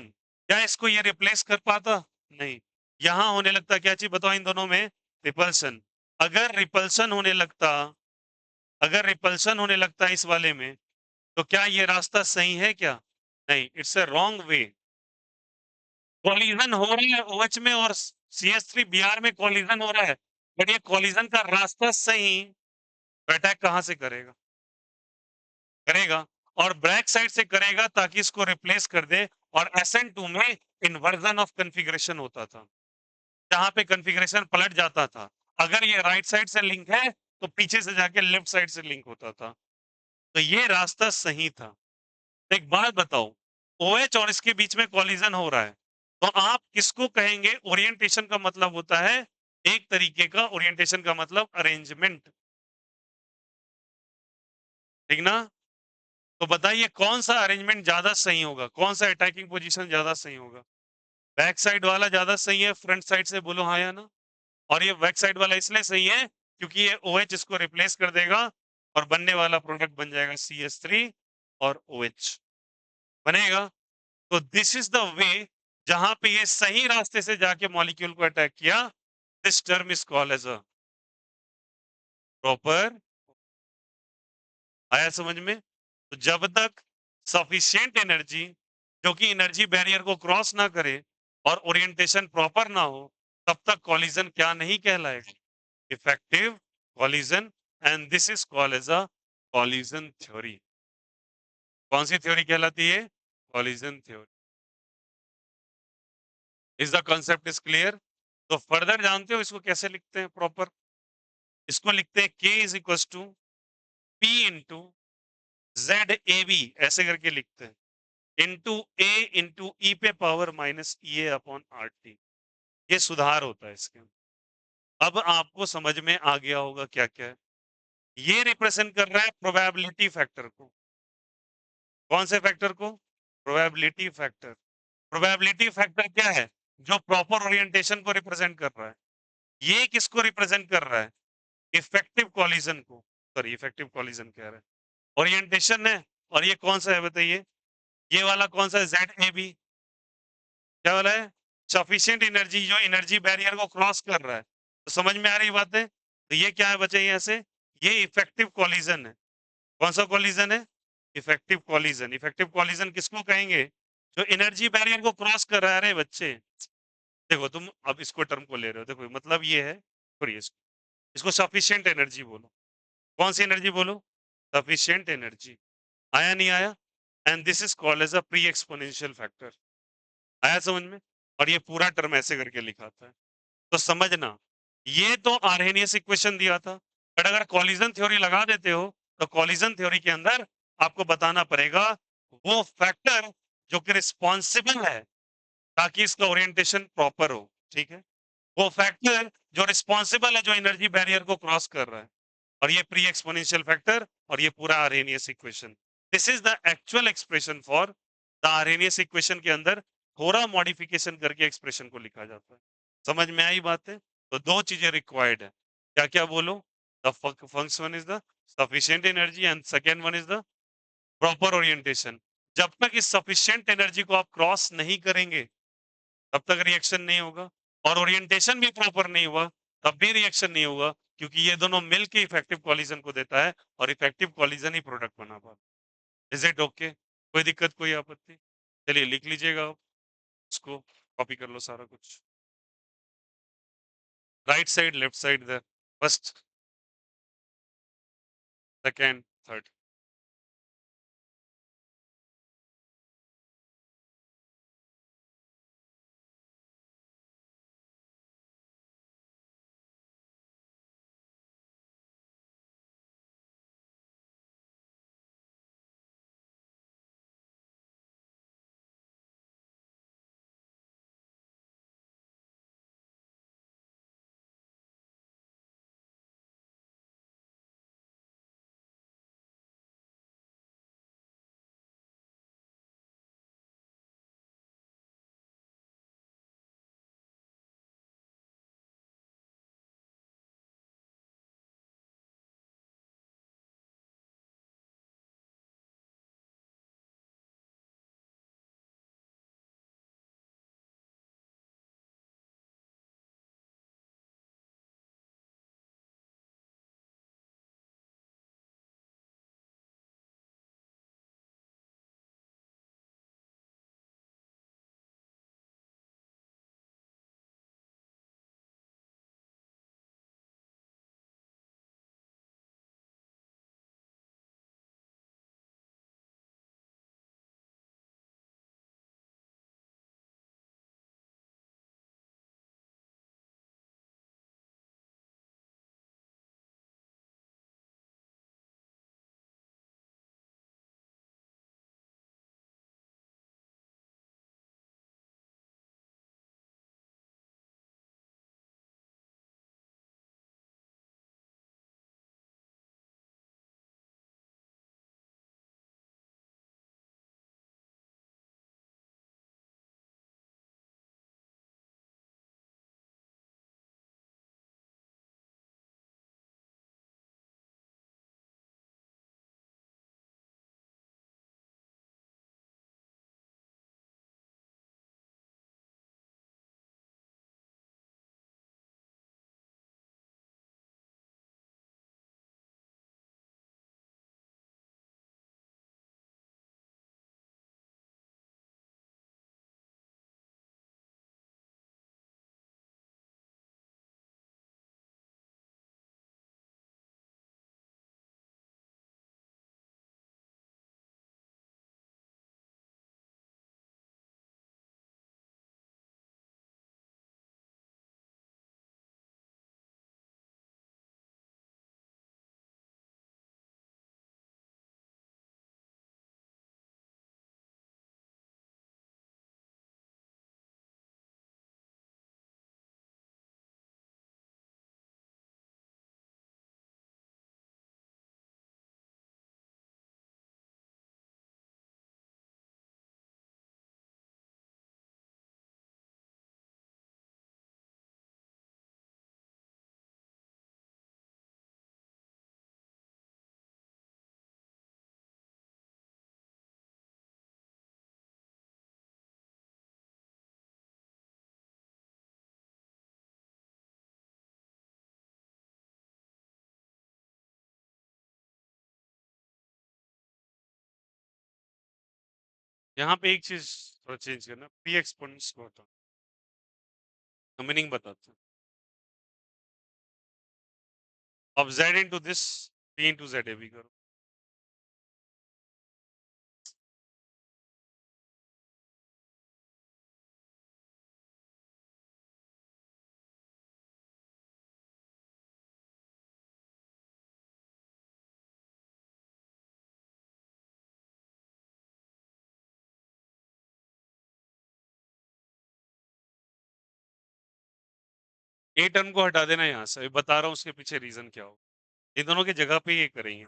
क्या इसको ये रिप्लेस कर पाता? नहीं। यहां होने लगता क्या चीज बताओ इन दोनों में? रिपल्शन। अगर रिपल्शन होने लगता, अगर रिपल्शन होने लगता इस वाले में, तो क्या ये रास्ता सही है क्या? नहीं, it's a wrong way. Collision हो रहा है OH में और CH3Br में कॉलिजन हो रहा है, बट ये कॉलिजन का रास्ता सही अटैक कहां से करेगा? करेगा और बैक साइड से करेगा ताकि इसको रिप्लेस कर दे। और SN2 में इन्वर्जन ऑफ कॉन्फ़िगरेशन होता था, जहां पे कॉन्फ़िगरेशन पलट जाता था। अगर ये राइट साइड से लिंक है तो पीछे से जाके लेफ्ट साइड से लिंक होता था। तो ये रास्ता सही था। तो एक बात बताओ, OH और इसके बीच में कॉलिजन हो रहा है, तो आप किसको कहेंगे? ओरिएंटेशन का मतलब होता है एक तरीके का, ओरिएंटेशन का मतलब अरेंजमेंट। ठीक ना? तो बताइए कौन सा अरेंजमेंट ज्यादा सही होगा, कौन सा अटैकिंग पोजीशन ज्यादा सही होगा? बैक साइड वाला ज्यादा सही है फ्रंट साइड से? बोलो हाँ या ना? और ये बैक साइड वाला इसलिए सही है क्योंकि ये OH इसको रिप्लेस कर देगा और बनने वाला प्रोडक्ट बन जाएगा CH3 और OH बनेगा। तो दिस इज द वे जहां पे ये सही रास्ते से जाके मॉलिक्यूल को अटैक किया। This term is called as a proper. आया समझ में? तो जब तक सफिशिएंट एनर्जी जो कि एनर्जी बैरियर को क्रॉस ना करे और ओरिएंटेशन प्रॉपर ना हो, तब तक कॉलिजन क्या नहीं कहलाएगा, effective collision. And this is called as a collision theory. कौन सी थ्योरी कहलाती है? Collision theory. Is the concept is clear? तो फर्दर जानते हो इसको कैसे लिखते हैं प्रॉपर? इसको लिखते हैं K is equal to P into ZAB, ऐसे करके लिखते हैं, इंटू A इंटू E पे power minus EA upon RT। ये सुधार होता है इसके। अब आपको समझ में आ गया होगा क्या क्या है। ये रिप्रेजेंट कर रहा है प्रोबेबिलिटी फैक्टर को। कौन से फैक्टर को? Probability factor. प्रोबेबिलिटी फैक्टर क्या है? जो प्रॉपर ओरिएंटेशन को रिप्रेजेंट कर रहा है। ये किसको रिप्रेजेंट कर रहा है? इफेक्टिव कॉलिजन को। सॉरी, इफेक्टिव कॉलिजन कह रहा है, ओरिएंटेशन है। और ये कौन सा है बताइए? ये वाला कौन सा है? ZAB। क्या वाला है? सफिशिएंट एनर्जी, जो एनर्जी बैरियर को क्रॉस कर रहा है। तो समझ में आ रही बात है? तो ये क्या है बच्चे यहाँ से? ये इफेक्टिव कॉलिजन है। कौन सा कॉलिजन है? Effective collision. इफेक्टिव कॉलिजन किसको कहेंगे? जो एनर्जी बैरियर को क्रॉस कर रहा है। अरे बच्चे देखो, तुम अब इसको टर्म को ले रहे हो, देखो मतलब ये है। छोड़िए इसको, इसको सफिशिएंट एनर्जी बोलो। कौन सी एनर्जी बोलो? Sufficient energy. आया नहीं आया? And this is called as a pre exponential factor. आया समझ में? और ये पूरा टर्म ऐसे करके लिखा था। तो समझना, ये तो आर्हेनियस इक्वेशन दिया था, बट अगर कॉलिजन थ्योरी लगा देते हो तो कॉलिजन थ्योरी के अंदर आपको बताना पड़ेगा वो फैक्टर जो कि रिस्पॉन्सिबल है ताकि इसका ओरिएंटेशन प्रॉपर हो। ठीक है? वो फैक्टर जो रिस्पॉन्सिबल है, जो एनर्जी बैरियर को क्रॉस कर रहा है, और ये प्री एक्सपोनेंशियल फैक्टर, और ये पूरा Arrhenius equation. This is the actual expression for the Arrhenius equation. के अंदर थोड़ा मॉडिफिकेशन करके एक्सप्रेशन को लिखा जाता है। समझ में आई बात है? तो दो चीजें रिक्वायर्ड है। क्या क्या बोलो? The first one is the sufficient energy and second one is the proper orientation. जब तक इस सफिशिएंट एनर्जी को आप क्रॉस नहीं करेंगे तब तक रिएक्शन नहीं होगा, और ओरिएंटेशन भी प्रॉपर नहीं हुआ तब भी रिएक्शन नहीं होगा, क्योंकि ये दोनों मिलके इफेक्टिव कॉलिजन को देता है, और इफेक्टिव कॉलिजन ही प्रोडक्ट बना पाता है। Is it okay? कोई दिक्कत, कोई आपत्ति? चलिए लिख लीजिएगा आप, इसको कॉपी कर लो सारा कुछ। Right side, left side, the first, second, third. यहाँ पे एक चीज थोड़ा चेंज करना, प्री एक्सपोनेंट्स को हटाओ, मीनिंग बताते हैं। अब z into this, p into Z भी करो। ए टर्म को हटा देना यहाँ से, अभी बता रहा हूँ उसके पीछे रीजन क्या हो। ये दोनों की जगह पे ये करेंगे।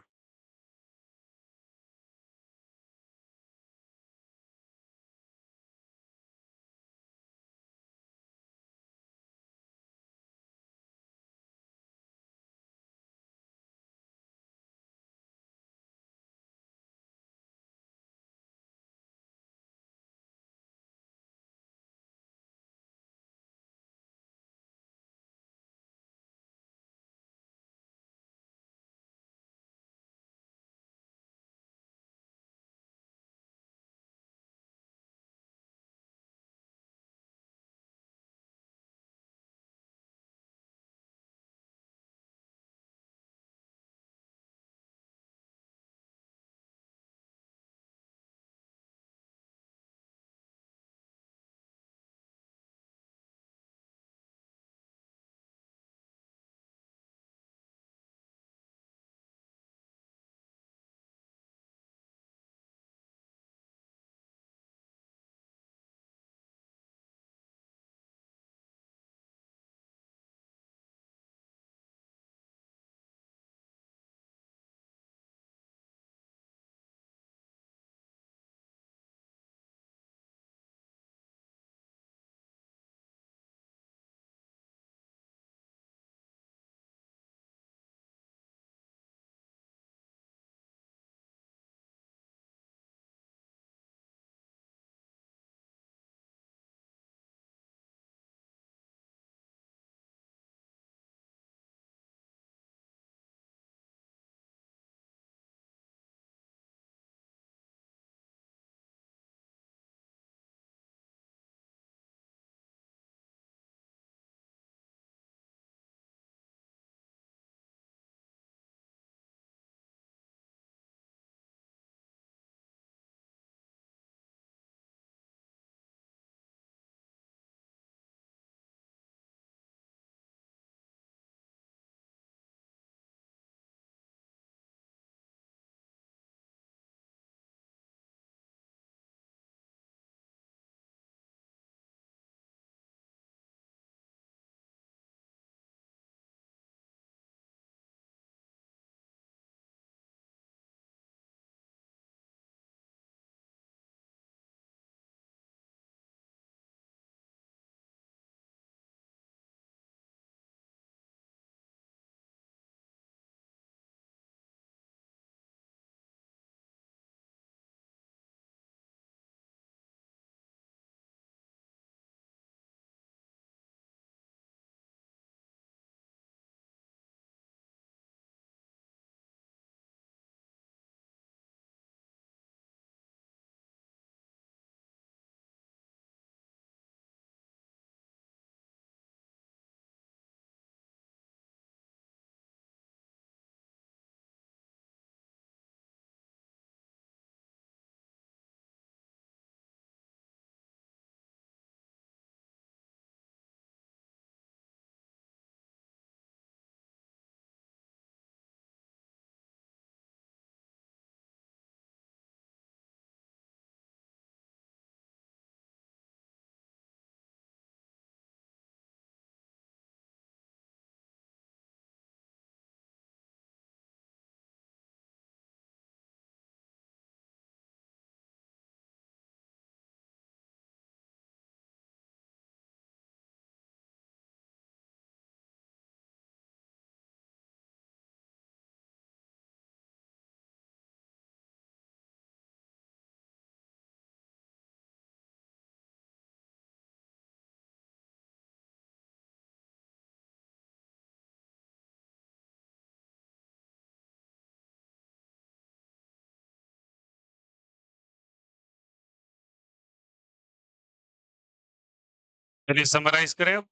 चलिए समराइज करें अब,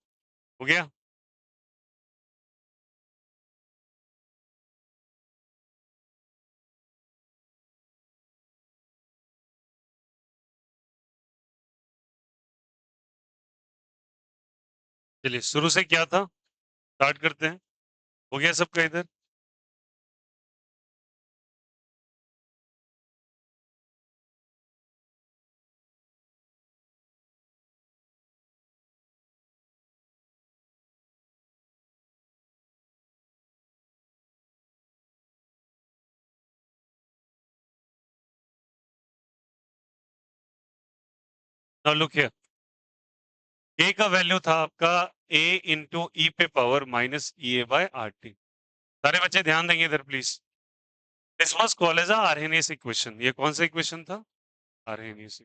हो गया? चलिए शुरू से क्या था? स्टार्ट करते हैं। हो गया सबका इधर? नाउ लुक हियर, ए का वैल्यू था आपका ए इंटू ई पे power minus E A by R T. सारे बच्चे ध्यान देंगे इधर please. This was called as Arrhenius equation. ये कौन सा इक्वेशन था? आर्हेनियस।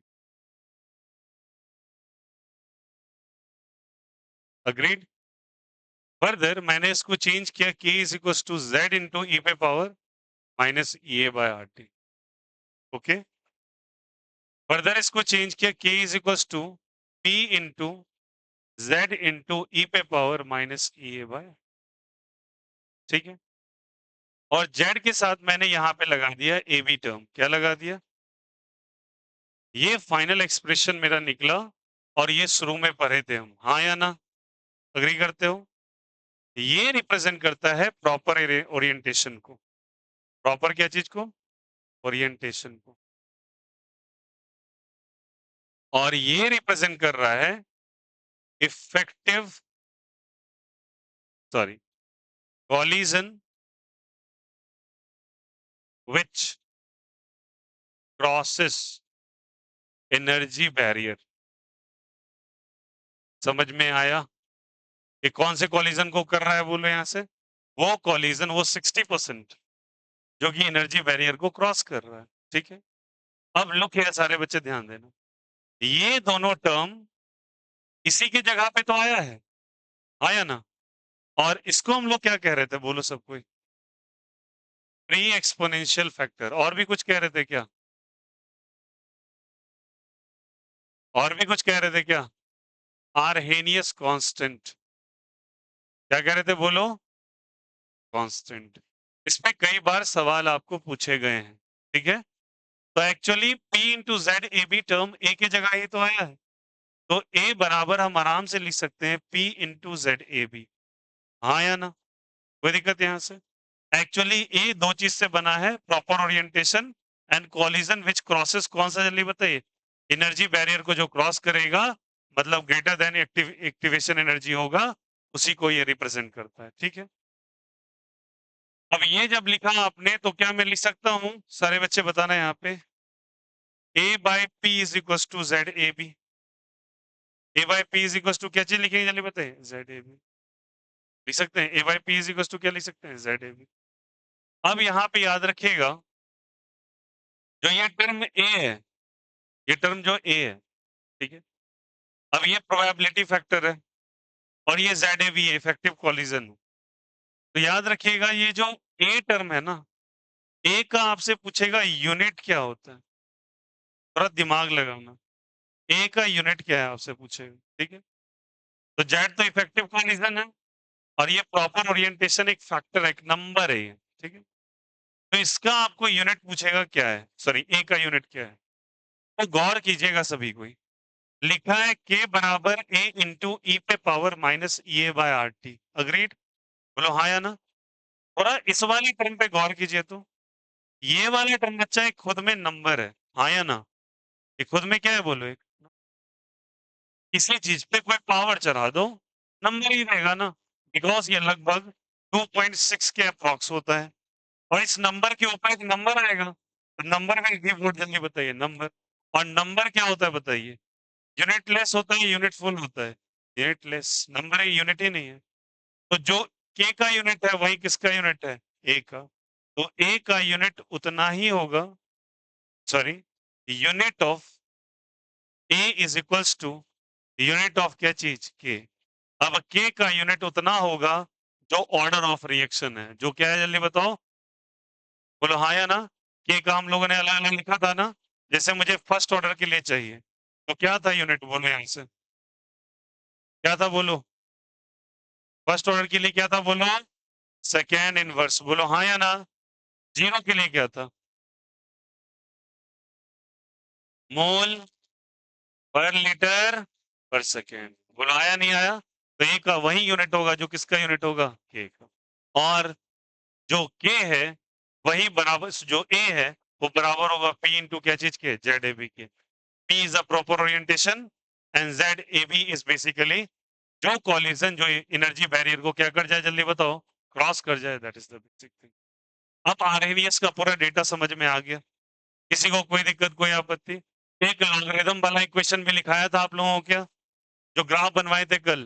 अग्रीड? फर्दर मैंने इसको चेंज किया, k is equal to z into E पे power minus E A by R T. Okay, further इसको चेंज किया, k is equal to p into z into E पे power minus E A by. ठीक है, और z के साथ मैंने यहां पे लगा दिया ए बी टर्म। क्या लगा दिया? ये फाइनल एक्सप्रेशन मेरा निकला, और ये शुरू में पढ़े थे हम, हाँ या ना? अग्री करते हो? ये रिप्रेजेंट करता है प्रॉपर ओरिएंटेशन को। प्रॉपर क्या चीज को? ओरिएंटेशन को। और ये रिप्रेजेंट कर रहा है effective, sorry, collision which crosses energy barrier. समझ में आया? ये कौन से कॉलिजन को कर रहा है बोलो यहां से? वो कॉलिजन, वो 60% जो कि एनर्जी बैरियर को क्रॉस कर रहा है। ठीक है, अब लुक है, सारे बच्चे ध्यान देना, ये दोनों टर्म इसी की जगह पे तो आया ना? और इसको हम लोग क्या कह रहे थे बोलो सब कोई? Pre exponential factor. और भी कुछ कह रहे थे क्या? और भी कुछ कह रहे थे क्या? Arrhenius constant. क्या कह रहे थे बोलो? कांस्टेंट। इसमें कई बार सवाल आपको पूछे गए हैं। ठीक है, तो actually P into Z A B term A की जगह ही तो आया है, तो A बराबर हम आराम से लिख सकते हैं P into Z A B. हाँ या ना? कोई दिक्कत यहां से? एक्चुअली ए दो चीज से बना है, proper orientation and collision which crosses. कौन सा जल्दी बताइए? एनर्जी बैरियर को जो क्रॉस करेगा, मतलब ग्रेटर देन एक्टिवेशन एनर्जी होगा, उसी को ये रिप्रेजेंट करता है। ठीक है, अब ये जब लिखा आपने तो क्या मैं लिख सकता हूं? सारे बच्चे बताना यहाँ पे, a by P is equal to Z A B. A by P is equal to क्या चीज लिखेंगे जल्दी बताइए? जेड ए बी लिख सकते हैं। A by P is equal to क्या लिख सकते हैं? Z A B. अब यहाँ पे याद रखिएगा, जो ये टर्म ए है, ये टर्म जो ए है, ठीक है, अब ये प्रोबेबिलिटी फैक्टर है, और ये Z A be effective collision. तो याद रखिएगा, ये जो ए टर्म है ना, ए का आपसे पूछेगा यूनिट क्या होता है, थोड़ा दिमाग लगाना। ए का यूनिट क्या है आपसे पूछेगा। ठीक है, तो जेड तो इफेक्टिव कॉलिजन है, और ये प्रॉपर ओरिएंटेशन एक फैक्टर है, एक नंबर है ये। ठीक है, तो इसका आपको यूनिट पूछेगा क्या है, सॉरी ए का यूनिट क्या है, तो गौर कीजिएगा सभी कोई। लिखा है के बराबर ए इंटू ई पे power minus E A by R T. Agreed? बोलो हाँ या ना? थोड़ा इस वाले टर्म पे गौर कीजिए, तो ये वाला टर्म बच्चा एक खुद में नंबर है। हाँ या ना? ये खुद में क्या है बोलो? एक किसी चीज पे कोई पावर चढ़ा दो, नंबर ही रहेगा ना, बिकॉज ये लगभग 2.6 के अप्रॉक्स होता है, और इस नंबर के ऊपर एक नंबर आएगा, तो नंबर का एक वर्ड जल्दी बताइए, नंबर। और नंबर क्या होता है बताइए? यूनिटलेस होता है, यूनिटफुल होता है? यूनिटलेस। नंबर है, यूनिट ही नहीं है। तो जो के का यूनिट है वही किसका यूनिट है? ए का। तो ए का यूनिट उतना ही होगा, sorry, unit of A is equals to unit of क्या चीज? के। अब के का यूनिट उतना होगा जो ऑर्डर ऑफ रिएक्शन है, जो क्या है जल्दी बताओ? बोलो हाँ या ना? के का हम लोगों ने अलग अलग लिखा था ना, जैसे मुझे फर्स्ट ऑर्डर के लिए चाहिए, तो क्या था यूनिट बोलो यहां से? क्या था बोलो? फर्स्ट ऑर्डर के लिए क्या था बोलो? Second inverse. बोलो हाँ या ना? जीरो के लिए क्या था? मोल पर लीटर पर सेकेंड। बोलो आया नहीं आया? तो ए का वही यूनिट होगा जो किसका यूनिट होगा? के का। और जो के है वही बराबर, जो ए है वो बराबर होगा पी इंटू क्या चीज के? जेड ए बी के। P is a proper orientation and ZAB is basically जो कॉलिजन, जो एनर्जी बैरियर को क्या कर जाए, जल्दी बताओ, क्रॉस कर जाए, that is the basic thing. अब आरएनएस का पूरा डेटा समझ में आ गया? किसी को कोई दिक्कत, कोई आपत्ति? एक लॉगरिथम वाला इक्वेशन भी लिखाया था आप लोगों को क्या, जो ग्राफ बनवाए थे कल,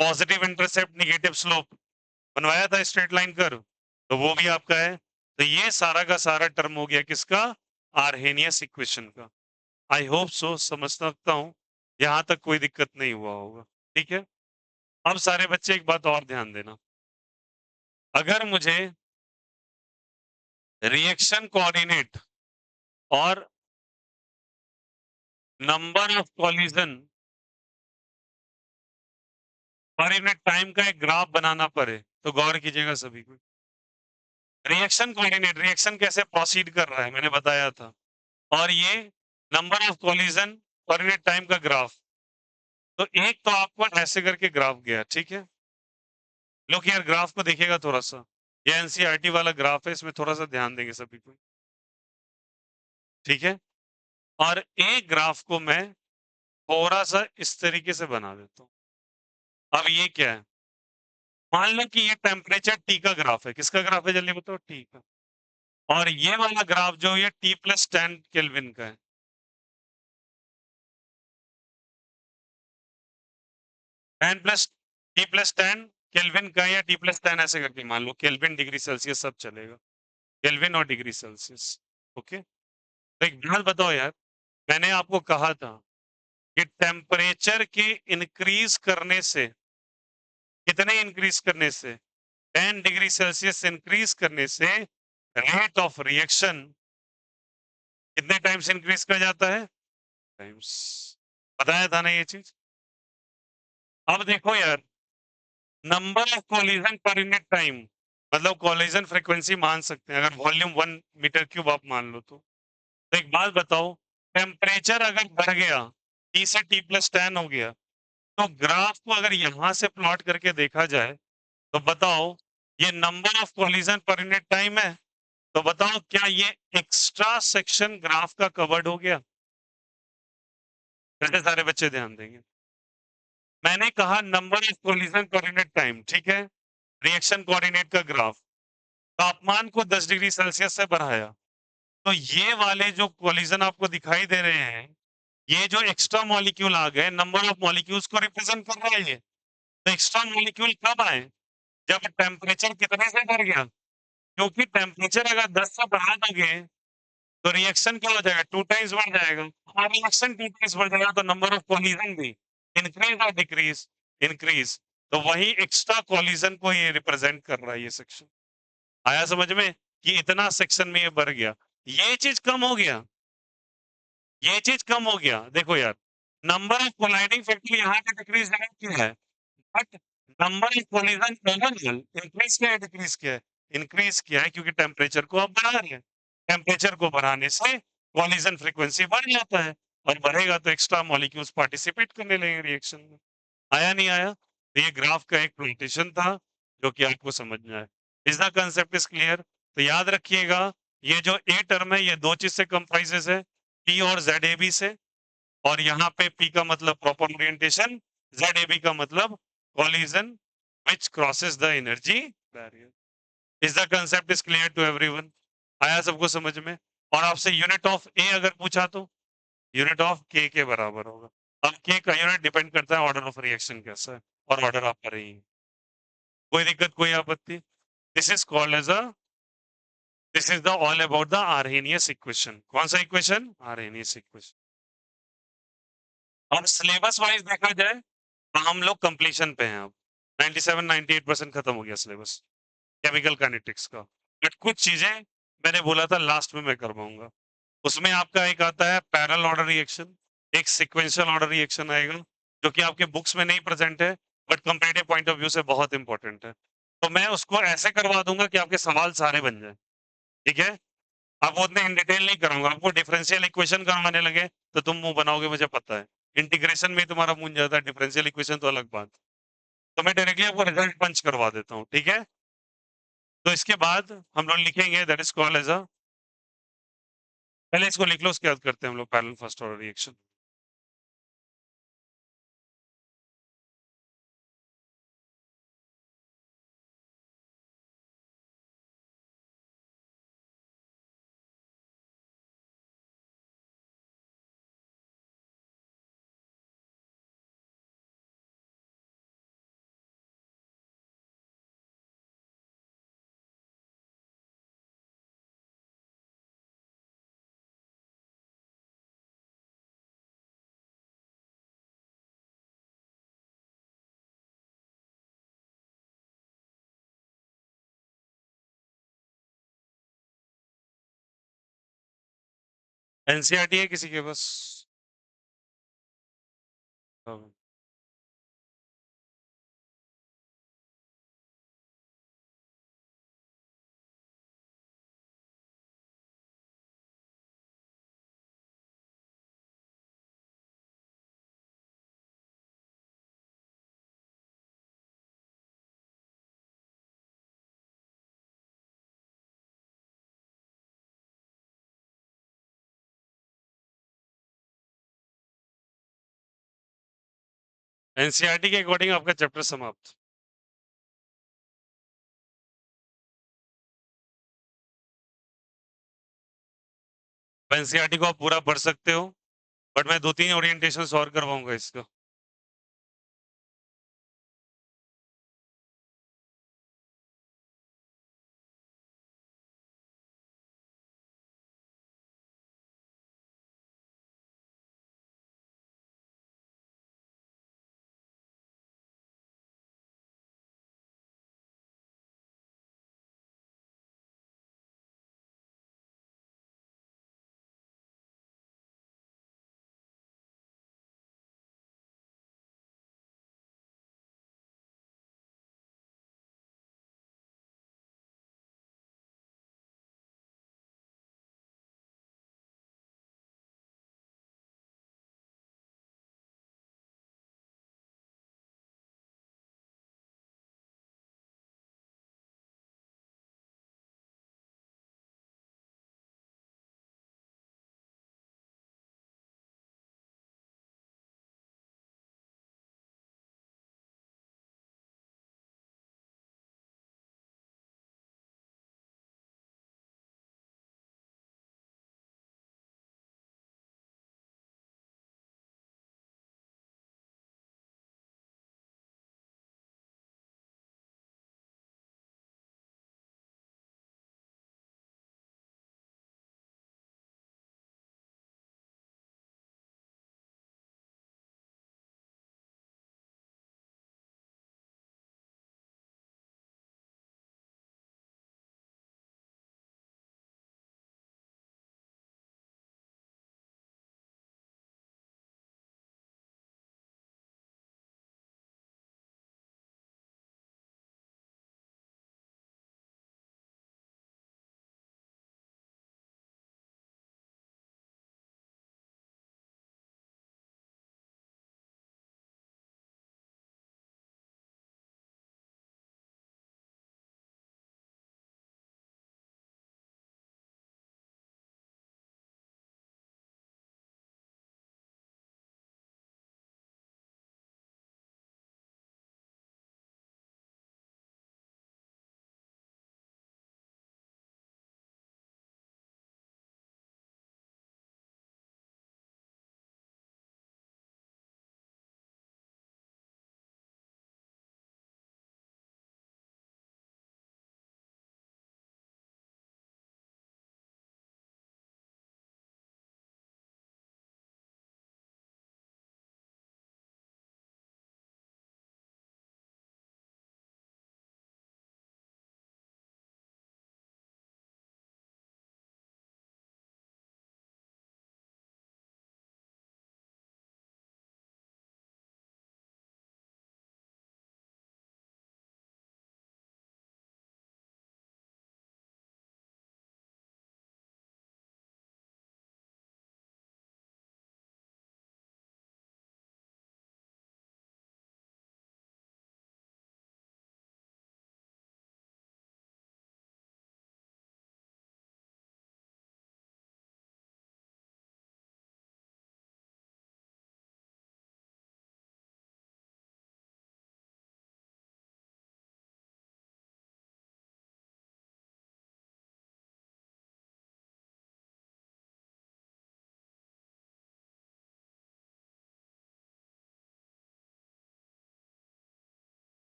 पॉजिटिव इंटरसेप्ट निगेटिव स्लोप बनवाया था, स्ट्रेट लाइन कर्व, तो वो भी आपका है। तो ये सारा का सारा टर्म हो गया किसका? आर्हेनियस इक्वेशन का। आई होप सो, समझ सकता हूं यहां तक कोई दिक्कत नहीं हुआ होगा। ठीक है। अब सारे बच्चे एक बात और ध्यान देना, अगर मुझे रिएक्शन कोऑर्डिनेट और number of collision per unit time का एक ग्राफ बनाना पड़े, तो गौर कीजिएगा सभी को। रिएक्शन कोऑर्डिनेट, रिएक्शन कैसे प्रोसीड कर रहा है मैंने बताया था, और ये number of collision per unit time का ग्राफ। तो एक तो आपको ऐसे करके ग्राफ गया, ठीक है। लोग यार ग्राफ को देखिएगा थोड़ा सा, ये एनसीईआरटी वाला ग्राफ है, इसमें थोड़ा सा ध्यान देंगे सभी को, ठीक है। और एक ग्राफ को मैं थोड़ा सा इस तरीके से बना देता हूं। अब ये क्या है? मान लो कि ये टेम्परेचर टी का ग्राफ है, किसका ग्राफ है जल्दी बताओ? टी का। और ये वाला ग्राफ जो ये टी प्लस 10 केल्विन का है, 10 प्लस टी प्लस 10 केल्विन का, या टी प्लस 10 ऐसे करके मान लो, केल्विन डिग्री सेल्सियस सब चलेगा, केल्विन और डिग्री सेल्सियस। ओके। तो एक बात बताओ यार, मैंने आपको कहा था कि टेम्परेचर के इंक्रीज करने से, कितने इंक्रीज करने से? 10 डिग्री सेल्सियस इंक्रीज करने से रेट ऑफ रिएक्शन कितने टाइम्स इंक्रीज कर जाता है? टाइम्स। बताया था ना ये चीज। अब देखो यार, number of collision per unit time, मतलब कोलिजन फ्रीक्वेंसी मान सकते हैं, अगर वॉल्यूम 1 मीटर क्यूब आप मान लो तो एक बात बताओ, टेम्परेचर अगर बढ़ गया, टी से टी प्लस 10 हो गया, तो ग्राफ को अगर यहां से प्लॉट करके देखा जाए, तो बताओ ये number of collision per unit time है, तो बताओ क्या ये एक्स्ट्रा सेक्शन ग्राफ का कवर्ड हो गया? कैसे सारे बच्चे ध्यान देंगे? मैंने कहा number of collision per unit time, ठीक है, रिएक्शन कोऑर्डिनेट का ग्राफ, तापमान को 10 डिग्री सेल्सियस से बढ़ाया, तो ये वाले जो कोलिजन आपको दिखाई दे रहे हैं, ये जो एक्स्ट्रा मॉलिक्यूल आ गए, नंबर ऑफ मॉलिक्यूल्स को रिप्रेजेंट कर रहा है ये। तो एक्स्ट्रा मॉलिक्यूल कब आए? जब टेम्परेचर कितने से बढ़ गया, क्योंकि टेम्परेचर अगर 10 से बढ़ा दोगे तो रिएक्शन क्या हो जाएगा? 2 टाइम्स बढ़ जाएगा, और रिएक्शन 2 टाइम्स बढ़ जाएगा तो नंबर ऑफ कोलिजन भी इंक्रीज और डिक्रीज? इंक्रीज। तो वही एक्स्ट्रा कोलिजन को ये रिप्रेजेंट कर रहा है, ये सेक्शन। आया समझ में कि इतना सेक्शन में ये बढ़ गया, ये चीज कम हो गया, ये चीज कम हो गया। देखो यार, नंबर ऑफ कोलाइडिंग फैक्टर यहाँ पे डिक्रीज किया है, but number of collision overall increase किया है, डिक्रीज किया है? इंक्रीज किया है, क्योंकि टेम्परेचर को आप बढ़ा रहे हैं। टेम्परेचर को बढ़ाने से कोलिजन फ्रीक्वेंसी बढ़ जाता है, और बढ़ेगा तो एक्स्ट्रा मॉलिक्यूल्स पार्टिसिपेट करने लगेंगे रिएक्शन में। आया नहीं आया? तो ये ग्राफ का एक प्रेजेंटेशन था जो कि आपको समझ में आया। Is the concept is clear? तो याद रखिएगा, ये जो ए टर्म है ये दो चीज से कंप्राइजेस है, टी और जेड ए बी से। और यहाँ पे पी का मतलब proper orientation, Z A B का मतलब collision which crosses the energy barrier. Is the concept is clear to everyone? आया सबको समझ में? और आपसे यूनिट ऑफ ए अगर पूछा तो यूनिट ऑफ के बराबर होगा। अब के का यूनिट डिपेंड करता है ऑर्डर ऑफ रिएक्शन कैसा है, और ऑर्डर आप कर रही हैं। कोई दिक्कत, कोई आपत्ति? This is called as a, this is the all about the Arrhenius equation. कौन सा इक्वेशन? Arrhenius equation. अब सिलेबस वाइज देखा जाए तो हम लोग कंप्लीशन पे हैं अब, 97-98% खत्म हो गया सिलेबस केमिकल काइनेटिक्स का। बट कुछ चीजें मैंने बोला था लास्ट में मैं करवाऊंगा। उसमें आपका एक आता है पैरेलल ऑर्डर रिएक्शन, एक सीक्वेंशियल ऑर्डर रिएक्शन आएगा, जो कि आपके बुक्स में नहीं प्रेजेंट है, but comparative point of view से बहुत इंपॉर्टेंट है। तो मैं उसको ऐसे करवा दूँगा कि आपके सवाल सारे बन जाएँ, ठीक है? आपको उतने इन डिटेल नहीं कराऊँगा, आपको डिफरेंशियल इक्वेशन करवाने लगे, तो तुम मुँह बनाओगे मुझे पता है। इंटीग्रेशन में ही तुम्हारा मुँह जाता है, डिफरेंशियल इक्वेशन तो अलग बात। तो मैं डायरेक्टली आपको रिजल्ट पंच करवा देता हूँ, ठीक है? तो इसके बाद हम लोग लिखेंगे that is called as a पहले इसको लिख लो, उसके बाद करते हैं हम लोग parallel first order reaction. NCERT है किसी के पास? हाँ। एनसीईआरटी के अकॉर्डिंग आपका चैप्टर समाप्त। एनसीईआरटी को आप पूरा पढ़ सकते हो, बट मैं 2-3 ओरिएंटेशंस और करवाऊँगा इसका।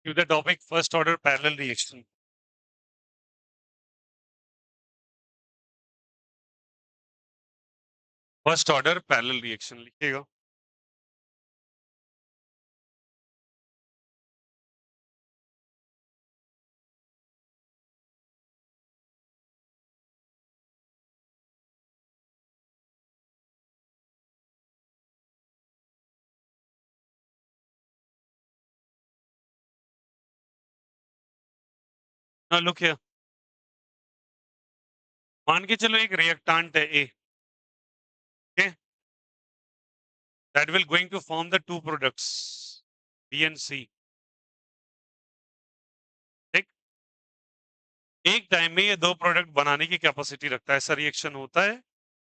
Give the topic first order parallel reaction. First order parallel reaction लिखिएगा। Now look here. मान के चलो एक रिएक्टेंट है A, okay, that will going to form the two products B and C. ठीक, एक टाइम में ये दो प्रोडक्ट बनाने की कैपेसिटी रखता है। ऐसा रिएक्शन होता है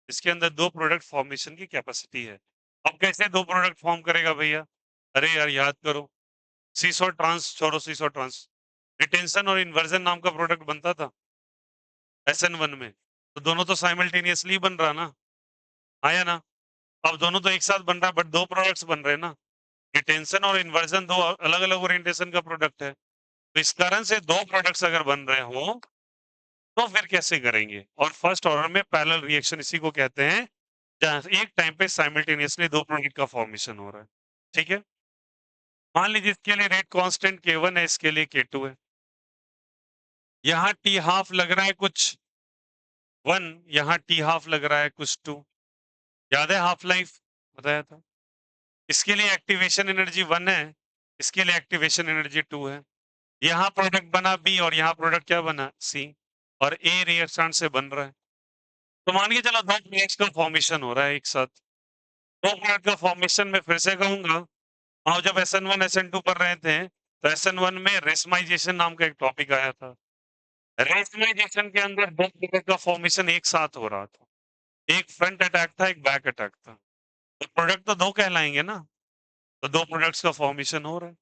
इसके अंदर दो प्रोडक्ट फॉर्मेशन की कैपेसिटी है। अब कैसे दो प्रोडक्ट फॉर्म करेगा भैया? अरे यार याद करो, सीस और ट्रांस छोड़ो, सीस और ट्रांस, रिटेंशन और इन्वर्जन नाम का प्रोडक्ट बनता था SN1 में, तो दोनों तो साइमल्टेनियसली बन रहा ना, आया ना? अब दोनों तो एक साथ बन रहा है, बट दो प्रोडक्ट्स बन रहे हैं ना। रिटेंशन और इन्वर्जन दो अलग अलग ओरिएंटेशन का प्रोडक्ट है, तो इस कारण से दो प्रोडक्ट्स अगर बन रहे हो तो फिर कैसे करेंगे? और फर्स्ट ऑर्डर में पैरेलल रिएक्शन इसी को कहते हैं, जहां एक टाइम पे साइमल्टेनियसली दो प्रोडक्ट का फॉर्मेशन हो रहा है। ठीक है, मान लीजिए इसके लिए रेट कांस्टेंट K1 है, इसके लिए K2 है। यहाँ T हाफ लग रहा है कुछ 1, यहाँ T हाफ लग रहा है कुछ 2। याद है हाफ लाइफ बताया था। इसके लिए एक्टिवेशन एनर्जी 1 है, इसके लिए एक्टिवेशन एनर्जी 2 है। यहाँ प्रोडक्ट बना B और यहाँ प्रोडक्ट क्या बना C, और A रिएक्शन से बन रहा है। तो मान के चलो दो प्रोडक्ट्स का फॉर्मेशन हो रहा है एक साथ। दो प्रोडक्ट का फॉर्मेशन में फिर से कहूंगा, और जब SN1 SN2 पर रहे थे तो SN1 में रेसमाइजेशन नाम का एक टॉपिक आया था। रेसमाइजेशन के अंदर दो प्रोडक्ट का फॉर्मेशन एक साथ हो रहा था, एक फ्रंट अटैक था, एक बैक अटैक था, तो प्रोडक्ट तो दो कहलाएंगे ना, तो दो प्रोडक्ट्स का फॉर्मेशन हो रहा है।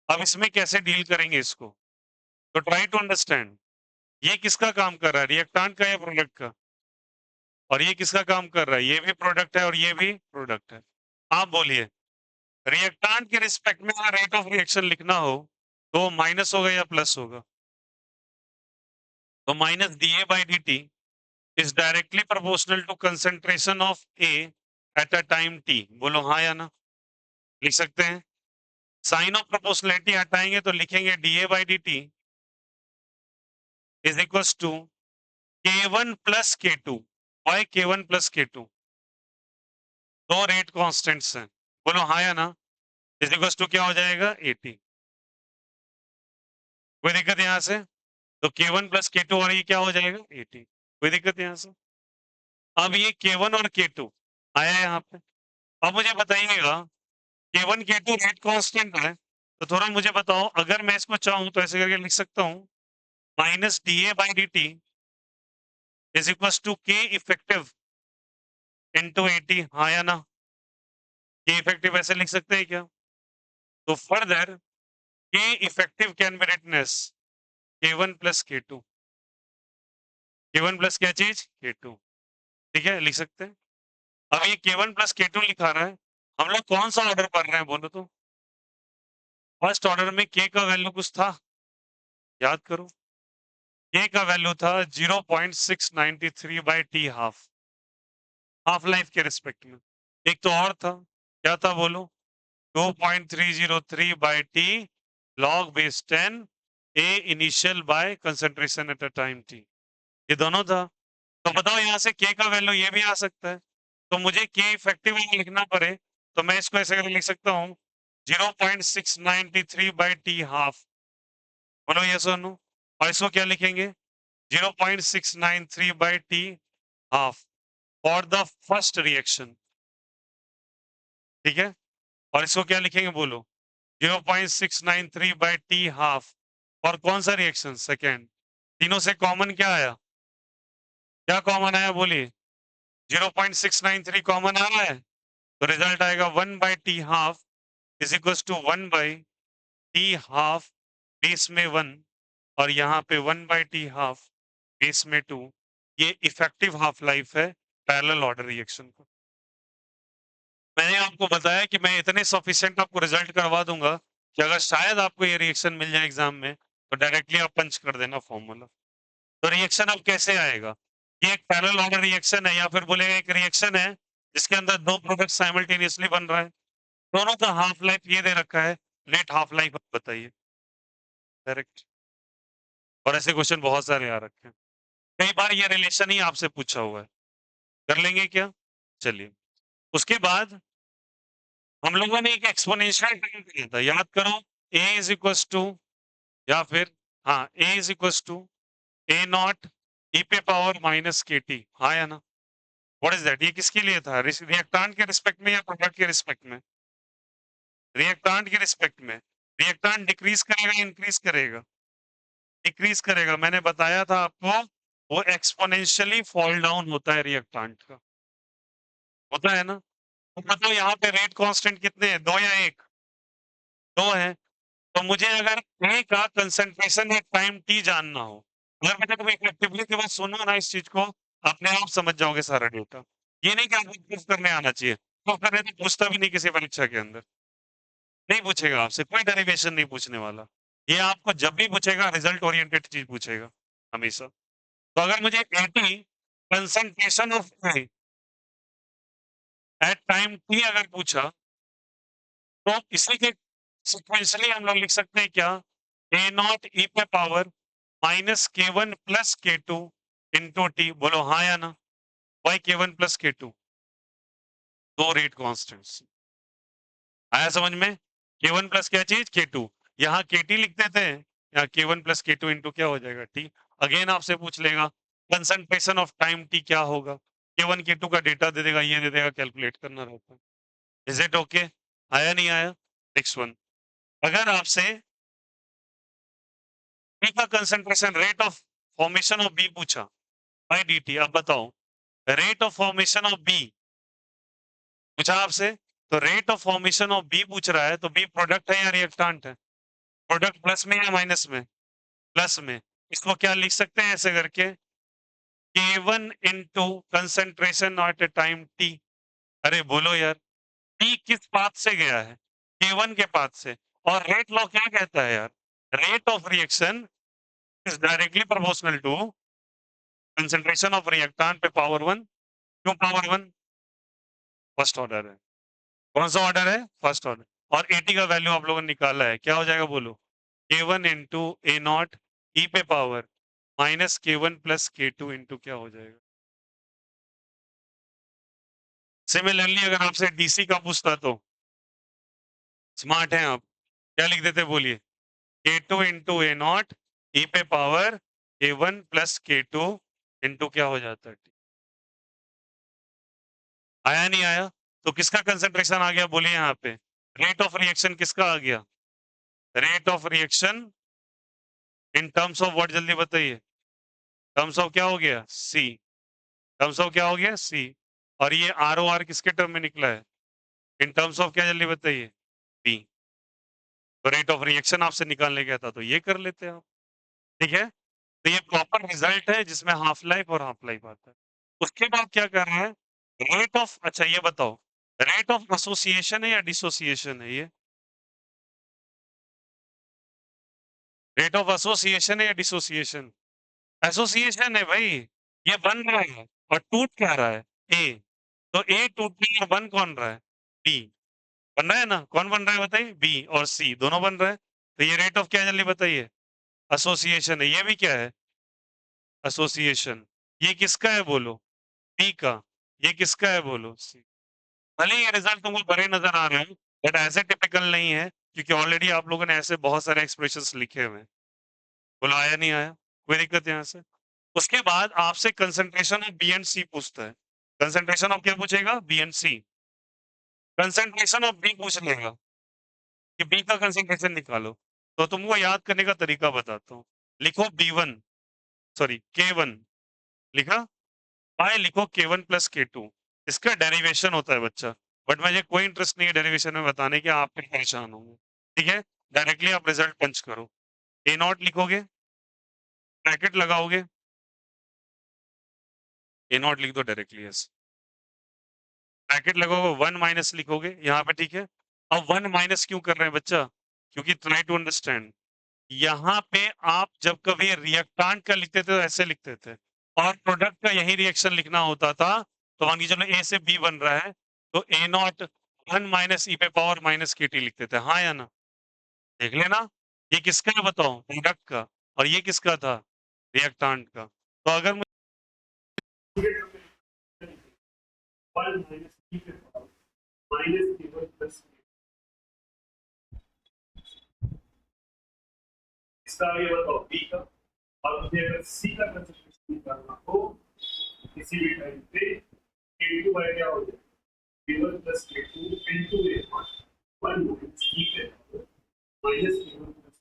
अब इसमें कैसे डील करेंगे इसको? तो ट्राई टू अंडरस्टैंड, ये किसका काम कर रहा है, रिएक्टेंट का या प्रोडक्ट का? और ये किसका काम कर रहा है, ये भी प्रोडक्ट है और ये भी प्रोडक्ट है। आप बोलिए, रिएक्टेंट के रिस्पेक्ट में अगर रेट ऑफ रिएक्शन लिखना हो तो माइनस होगा या प्लस होगा? तो minus dA by dt is directly proportional to concentration of A at a time t। बोलो हाँ या ना, लिख सकते हैं। साइन ऑफ प्रोपोर्शनलिटी हटाएंगे तो लिखेंगे dA by dt is equals to K1 plus K2। Why K1 plus K2? दो रेट कांस्टेंट्स हैं, बोलो हाँ या ना, इज इक्वल्स टू क्या हो जाएगा 80। कोई दिक्कत यहां से? तो K1 प्लस K2 और ये क्या हो जाएगा 80। कोई दिक्कत यहां से? अब ये K1 और K2 आया यहाँ पे। अब मुझे बताइएगा, K1 K2 रेट कांस्टेंट है, तो थोड़ा मुझे बताओ, अगर मैं इसको चाहूं तो ऐसे करके लिख सकता हूं, minus dA by dt is equal to K effective into 80। हाँ या ना? K इफेक्टिव ऐसे लिख सकते हैं क्या? तो further K effective can be written as K1 plus K2। K1 plus क्या चीज K2, ठीक है, लिख सकते हैं। अब ये K1 प्लस K2 लिखा रहा है, हम लोग कौन सा ऑर्डर पढ़ रहे हैं बोलो तो? फर्स्ट ऑर्डर में K का वैल्यू कुछ था, याद करो। K का वैल्यू था 0.693 by T half, half life के रिस्पेक्ट में। एक तो और था, क्या था बोलो? 2.303 by T log base 10 A initial by concentration at a time t। ये दोनों था। तो बताओ यहाँ से K का वैल्यू ये भी आ सकता है, तो मुझे K इफेक्टिव लिखना पड़े तो मैं इसको ऐसे करके लिख सकता हूँ 0.693 बाई टी हाफ। बोलो ये सुनो, और इसको क्या लिखेंगे 0.693 by T half for the first reaction. ठीक है, और इसको क्या लिखेंगे बोलो 0.693 बाई टी हाफ और कौन सा रिएक्शन सेकेंड। तीनों से कॉमन क्या आया, क्या कॉमन आया बोलिए? 0.693 कॉमन आ रहा है, तो रिजल्ट आएगा 1 by T half is equal to 1 by T half base में 1, और यहाँ पे 1 बाई टी हाफ बेस में 2। ये इफेक्टिव हाफ लाइफ है पैरेलल ऑर्डर रिएक्शन को। मैंने आपको बताया कि मैं इतने सफिशिएंट आपको रिजल्ट करवा दूंगा कि अगर शायद आपको ये रिएक्शन मिल जाए एग्जाम में तो डायरेक्टली आप पंच कर देना फॉर्मूला। तो रिएक्शन अब कैसे आएगा? ये एक पैरेलल ऑर्डर रिएक्शन है या फिर बोलेगा एक रिएक्शन है जिसके अंदर दो प्रोडक्ट साइमल्टेनियसली बन रहा है, दोनों का हाफ लाइफ ये दे रखा है, नेट हाफ लाइफ बताइए। डायरेक्ट। और ऐसे क्वेश्चन बहुत सारे आ रखे हैं, कई बार ये रिलेशन ही आपसे पूछा हुआ है। कर लेंगे क्या? चलिए, उसके बाद हम लोगों ने एक एक्सपोनेंशियल टाइम दिया था, याद करो। a इज इक्वल टू, या फिर हाँ, a is equal to A naught E पे पावर माइनस के टी, हाँ या ना? What is that? ये किसके लिए था? रिएक्टांट के रिस्पेक्ट में या प्रोडक्ट के रिस्पेक्ट में? रिएक्टांट के रिस्पेक्ट में। रिएक्टांट डिक्रीज करेगा इंक्रीज करेगा? डिक्रीज करेगा। मैंने बताया था आपको, वो एक्सपोनेंशियली फॉल डाउन होता है रिएक्टांट का, होता है ना? तो बताओ यहाँ पे रेट कांस्टेंट कितने हैं, 2 या 1? 2 है। तो मुझे अगर ए का कंसंट्रेशन एट टाइम टी जानना हो, अगर मैं कभी इफेक्टिवली के बाद सुनो ना इस चीज को, अपने आप समझ जाओगे सारा डेटा। ये नहीं कि आपको प्रूफ करने आना चाहिए, प्रूफ करने तो पूछता भी नहीं किसी परीक्षा के अंदर, नहीं पूछेगा आपसे, कोई डेरिवेशन नहीं पूछने वाला। ये आपको जब भी पूछेगा रिजल्ट ओरिएंटेड चीज पूछेगा हमेशा। तो अगर मुझे 80 concentration of A at time T अगर पूछा, तो इसी के सिक्वेंशली हम लोग लिख सकते हैं क्या? ए नॉट ई पे पावर माइनस के वन प्लस के टू इंटू टी, बोलो हाँ या ना? वाई के वन प्लस के टू, दो रेट कॉन्स्टेंट्स। आया समझ में? के वन प्लस क्या चीज? के टू। यहाँ के टी लिख देते हैं, यहाँ के वन प्लस के टू इंटू क्या हो जाएगा? टी। अगेन आपसे पूछ लेगा कंसंट्रेशन ऑफ टाइम टी क्या होगा, के वन के टू का डेटा दे देगा, ये दे देगा, कैलकुलेट करना रहता है। Is it okay? आया नहीं आया? नेक्स्ट वन, अगर आपसे बी का concentration, rate of formation of B पूछा बाय डीटी, अब बताओ rate of formation of B पूछा आपसे, तो rate of formation of B पूछ रहा है, तो बी प्रोडक्ट है या रिएक्टेंट है? प्रोडक्ट प्लस में या माइनस में? प्लस में। इसको क्या लिख सकते हैं ऐसे करके, K1 into concentration at a time T. अरे बोलो यार, टी किस पाथ से गया है? K1 के पाथ से। और रेट लॉ क्या कहता है यार? Rate of reaction is directly proportional to concentration of reactant पे पावर वन। क्यों पावर वन? फर्स्ट ऑर्डर है। कौन सा ऑर्डर है? First order. और एटी का वैल्यू आप लोगों ने निकाला है, क्या हो जाएगा बोलो? K1 इंटू ए नॉट ई पे power minus K1 plus K2 into क्या हो जाएगा? सिमिलरली अगर आपसे डीसी का पूछता तो स्मार्ट हैं आप, क्या लिख देते बोलिए? K2 इंटू ए नॉट ई पे power K1 plus K2 into क्या हो जाता है? आया नहीं आया? तो किसका कंसंट्रेशन आ गया बोलिए यहाँ पे? रेट ऑफ रिएक्शन किसका आ गया? Rate of reaction in terms of what, जल्दी बताइए। टर्म्स ऑफ क्या हो गया? सी। टर्म्स ऑफ क्या हो गया? सी। और ये आर ओ आर किसके टर्म में निकला है? इन टर्म्स ऑफ क्या, जल्दी बताइए? बी। तो रेट ऑफ रिएक्शन आपसे निकालने गया था तो ये कर लेते हैं आप, ठीक है? तो ये प्रॉपर रिजल्ट है जिसमें हाफ लाइफ और हाफ लाइफ आता है। उसके बाद क्या कर रहा है? रेट ऑफ, अच्छा ये बताओ, रेट ऑफ एसोसिएशन है या डिसोसिएशन है? ये रेट ऑफ एसोसिएशन है या डिसोसिएशन? एसोसिएशन है भाई, ये बन रहा है और टूट क्या रहा है? ए। तो ए टूट रही है, बन कौन रहा है? बी। बन रहा है ना? कौन बन रहा है बताइए? बी और सी दोनों बन रहा है। तो ये रेट ऑफ क्या है जल्दी बताइए? एसोसिएशन है। ये भी क्या है? एसोसिएशन। ये किसका है बोलो? बी का। ये किसका है बोलो? सी। भले ये रिजल्ट तुमको बड़े नजर आ रहे हैं, बट ऐसे टिपिकल नहीं है, क्योंकि ऑलरेडी आप लोगों ने ऐसे बहुत सारे एक्सप्रेशंस लिखे हुए हैं। बोलो आया नहीं आया? कोई दिक्कत यहाँ से? उसके बाद आपसे concentration of B and C पूछता है। कंसंट्रेशन ऑफ क्या पूछेगा? B and C. Concentration of B पूछ लेगा कि बी का कंसंट्रेशन निकालो। तो तुमको याद करने का तरीका बताता हूँ। लिखो B1, सॉरी K1 लिखा, बाय लिखो K1 प्लस K2। इसका डेरिवेशन होता है बच्चा, बट मुझे कोई इंटरेस्ट नहीं है डेरिवेशन में बताने के, आप फिर परेशान होंगे। ठीक है, डायरेक्टली आप रिजल्ट पंच करो। ए नॉट लिखोगे, ब्रैकेट लगाओगे, ए नॉट लिख दो डायरेक्टली, यस। ब्रैकेट लगाओगे, वन माइनस लिखोगे यहाँ पे, ठीक है। अब वन माइनस क्यों कर रहे हैं बच्चा? क्योंकि ट्राई टू अंडरस्टैंड, यहाँ पे आप जब कभी रिएक्टेंट का लिखते थे तो ऐसे लिखते थे, और प्रोडक्ट का यही रिएक्शन लिखना होता था। तो मान लीजिए चलो ए से बी बन रहा है, तो ए नॉट 1 माइनस ई पे पावर माइनस के टी लिखते थे, हाँ या ना? देख लेना, ये किसका है बताओ? प्रोडक्ट का। और ये किसका था? रिएक्टेंट का। तो अगर मुझे इसका ये बताओ बी का, और मुझे अगर सी का कंसिडरेशन करना हो किसी भी टाइम पे k2 बाय क्या हो जाए k1 plus k2 into a1 1 minus e पे माइनस k1 प्लस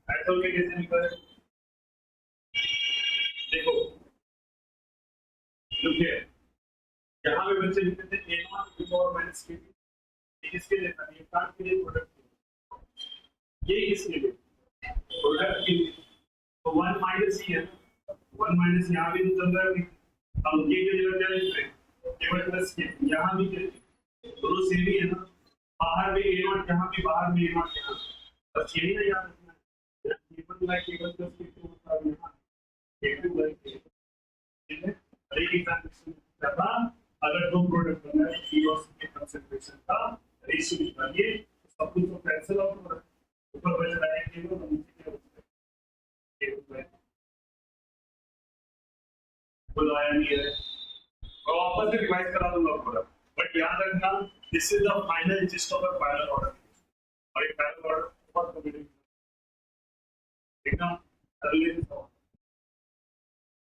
ऐसा होके कैसे निकला है? देखो देखिए यहाँ पे बच्चे लिखते थे a1 to power minus k2, किसके लिए था? ये कार्ड के लिए, प्रोडक्ट, ये किसके लिए? प्रोडक्ट के लिए। तो 1 माइनस ही है, 1 माइनस यहाँ भी तो चल रहा है, हम के की जगह क्या लिख रहे हैं? केवल प्लस के, यहाँ भी दोनों सेम ही है ना, बाहर में ए नॉट, यहाँ भी बाहर में ए नॉट, यहाँ बस यही ना याद रखना है, केवल बाय केवल प्लस के टू होता है यहाँ के2 बाय के, ठीक है? हर एक ट्रांजैक्शन करना, अगर दो प्रोडक्ट बना है बी और सी के कंसंट्रेशन का रेशियो निकालिए, सब कुछ तो कैंसिल आउट हो रहा है, ऊपर बच रहा है केवल और नीचे क्या बच रहा है के2 बाय, बोलो आया नहीं है, और वापस से रिवाइज करा दूंगा पूरा, बट याद रखना this is the final gist of a final order, और एक फाइनल ऑर्डर बहुत कॉम्प्लिकेटेड, एकदम सरली से सॉल्व,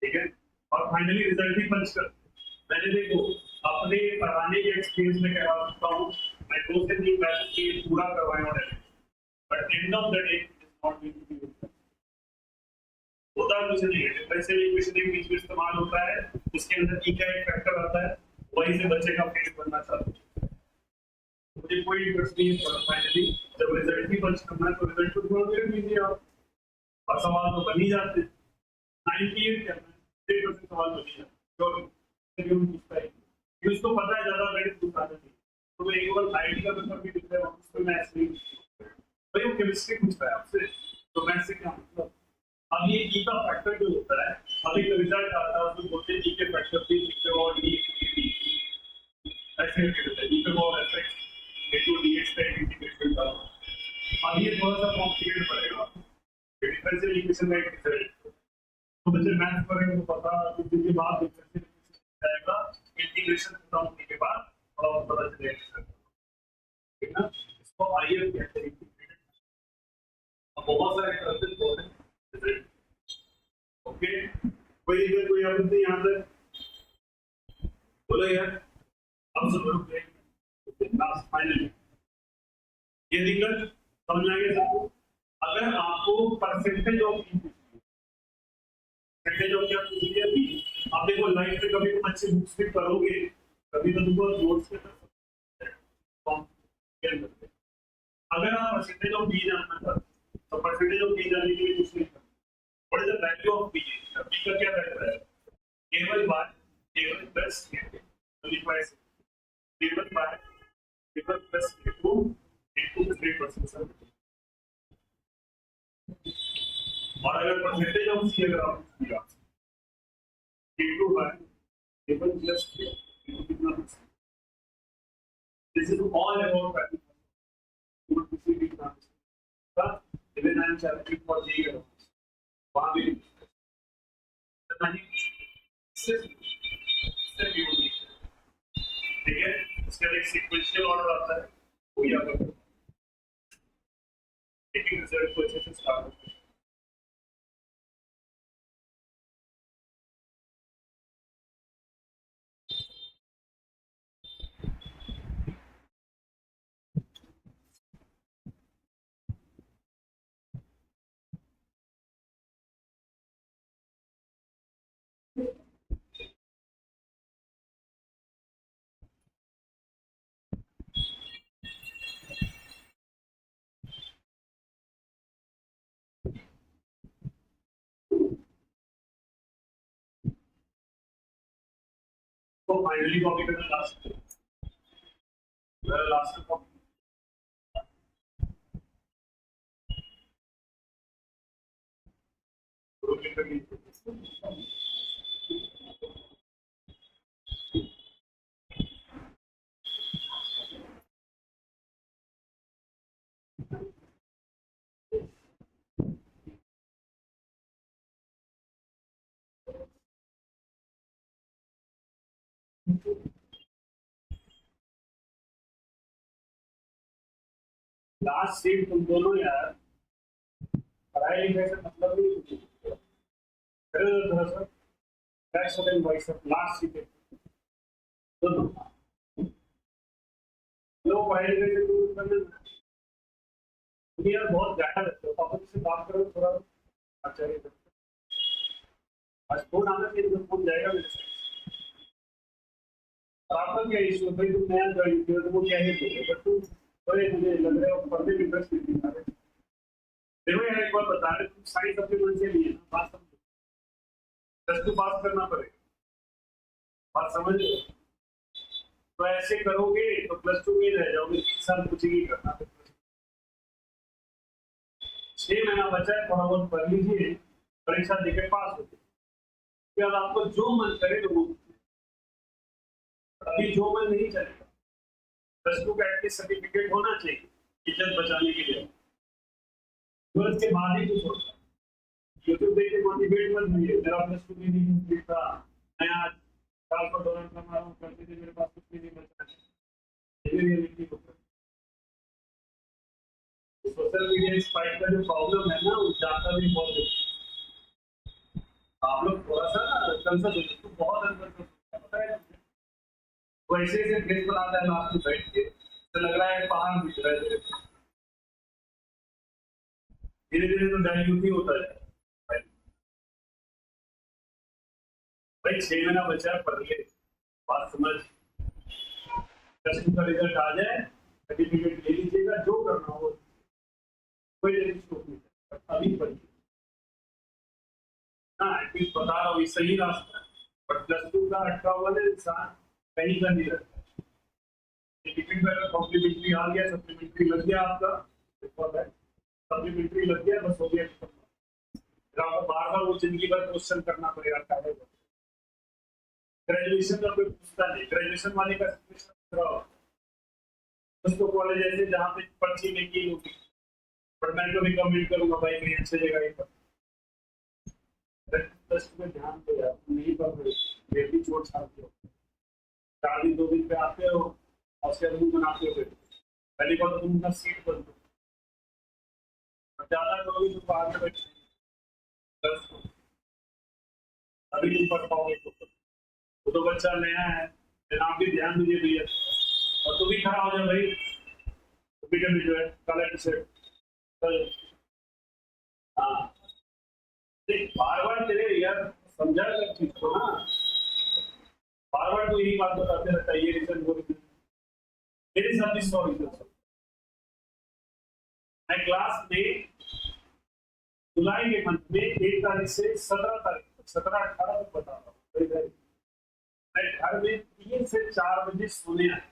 ठीक है? और फाइनली रिजल्ट ही पंच कर, मैंने देखो अपने पढ़ाने के एक्सपीरियंस में कह सकता हूँ, मैं 2 से 3 बैच के पूरा करवाया हूँ, but end of the day it is not going to be होता कुछ नहीं है, डिफरेंशियल इक्वेशन एक बीच में इस्तेमाल होता है, उसके अंदर ई का एक फैक्टर आता है, वहीं से बच्चे का फेस बनना चालू, मुझे कोई इंटरेस्ट नहीं है फाइनली जब रिजल्ट ही पंच करना है तो रिजल्ट को थोड़ा देर दीजिए आप, और सवाल तो बन ही जाते हैं, 98 क्या 100% सवाल बन ही जाते हैं, जो पूछता है कि उसको पता है ज्यादा गणित पूछा नहीं, तो मैं एक बार आईटी का पेपर भी दिख रहा है उसमें मैथ्स नहीं, भाई वो केमिस्ट्री पूछता है आपसे, तो मैथ्स से क्या मतलब? अब ये ई का फैक्टर जो होता है, अब एक रिजल्ट आता है उसको बोलते हैं ई के फैक्टर भी लिखते हो, और ई ऐसे करके देते हैं ई पे और एफएक्स इनटू डीएक्स का इंटीग्रेशन का, अब ये थोड़ा सा कॉम्प्लिकेटेड पड़ेगा, डिफरेंशियल इक्वेशन का एक रिजल्ट, तो बच्चे मैथ्स पढ़ेंगे तो पता कुछ दिन के बाद डिफरेंशियल इक्वेशन आएगा, इंटीग्रेशन खत्म होने के बाद और पता चलेगा, ठीक है? इसको आईएफ कहते हैं, इंटीग्रेटेड, बहुत सारे कंसेप्ट होते हैं, ओके? कोई इधर कोई आपत्ति यहाँ तक? बोलो यार, हम सब लोग लास्ट फाइनल ये दिक्कत समझ आएगा सबको? अगर आपको परसेंटेज ऑफ परसेंटेज ऑफ क्या पूछ लिया भी, आप देखो लाइफ में कभी तुम अच्छे बुक्स भी पढ़ोगे, कभी तो तुमको नोट्स के अगर आप परसेंटेज ऑफ बी जानना चाहते तो परसेंटेज ऑफ बी जानने के लिए कुछ नहीं करना, what is the value of B, B का क्या वैल्यू है? K one by K one plus multiply K one by K one plus K two into 3%, और अगर परसेंटेज ऑफ सी अगर आप किया K two by K one plus K into कितना percent, this is all about value किसी भी ट्रांजिशन का, even I am challenging for the वहां भी नहीं सिर्फ ठीक है, इसका एक सीक्वेंशियल ऑर्डर आता है, वो याद रखो, लेकिन रिजल्ट को अच्छे से स्टार्ट करते हैं। इसको फाइनली कॉपी करना लास्ट कॉपी लास्ट सीट तुम दोनों यार पढ़ाई लिखाई से मतलब नहीं थोड़ा सा बैक्स और वॉइस लास्ट सीट दोनों लोग पढ़ाई लिखाई से दूर करने तुम यार बहुत ज्यादा रहते हो पापा से बात करो थोड़ा अच्छा ही आज फोन आना चाहिए तो फोन जाएगा मेरे से और आपका क्या इशू है भाई तुम नया ज्वाइन किया तो वो क्या ही बोले बट तुम बड़े मुझे लग रहे हो पढ़ने में इंटरेस्ट नहीं दिखा रहे देखो यार एक बार बता रहे तुम साइंस अपने मन से लिए ना बात समझो प्लस टू पास करना पड़ेगा बात समझ लो तो ऐसे करोगे तो प्लस टू में रह जाओगे 3 साल कुछ ही करना 6 महीना बचा है थोड़ा बहुत पढ़ लीजिए परीक्षा देकर पास होते फिर आपको जो मन करे तो वो अभी जो मन नहीं चलेगा प्लस टू का एटलीस्ट सर्टिफिकेट होना चाहिए इज्जत बचाने के लिए ट्वेल्थ के बाद ही कुछ होता है यूट्यूब देख के मोटिवेट मत होइए मेरा प्लस टू भी नहीं कंप्लीट था मैं आज साल पर दौरान कमा रहा हूँ करते थे मेरे पास कुछ भी नहीं बचा है ये रियलिटी होता है सोशल मीडिया स्पाइक का जो प्रॉब्लम है ना वो जाता भी बहुत है आप लोग थोड़ा सा कंसर्न हो बहुत अंदर पता है वो ऐसे ऐसे ड्रेस बनाता है लास्ट में बैठ के तो लग रहा है पहाड़ दिख रहा है धीरे धीरे तो डाइल्यूट ही होता है भाई 6 महीना बचा है पढ़ ले बात समझ 10 का रिजल्ट आ जाए सर्टिफिकेट ले लीजिएगा जो करना हो कोई नहीं अभी पढ़िए हाँ एटलीस्ट बता रहा हूँ ये सही रास्ता है बट प्लस टू का अटका हुआ ना इंसान कहीं का नहीं रहता टिकट का कॉम्प्लीमेंट्री आ गया सप्लीमेंट्री लग गया आपका सप्लीमेंट्री लग गया बस हो गया आपको बार बार वो जिंदगी भर क्वेश्चन करना पड़ेगा ग्रेजुएशन का कोई पूछता नहीं ग्रेजुएशन वाले का उसको कॉलेज ऐसे जहाँ पे पर्ची में की होगी पर मैं तो रिकमेंड करूंगा भाई कहीं अच्छी जगह ही पर में ध्यान दो यार नहीं पढ़ रहे फिर भी छोड़ छाड़ते हो 4 दिन 2 दिन पे आते हो और उसके रूम बनाते हो पहली बार तो तुम उनका सीट बन दो ज्यादा करोगे तो बाहर में बैठ अभी नहीं पढ़ पाओगे वो तो बच्चा नया है आप भी ध्यान दीजिए भैया और तू भी खड़ा हो जाए भाई मीडियम जो है काला टी शर्ट हाँ बार बार तेरे यार समझा कर चीज को ना बार बार तो यही बात बताते रहता है ये रीजन वो रीजन मेरे साथ भी 100 रीजन मैं क्लास में जुलाई के मंथ में 1 तारीख से 17 तारीख तक 17-18 तक बता रहा हूँ मैं घर में 3 से 4 बजे सोने आया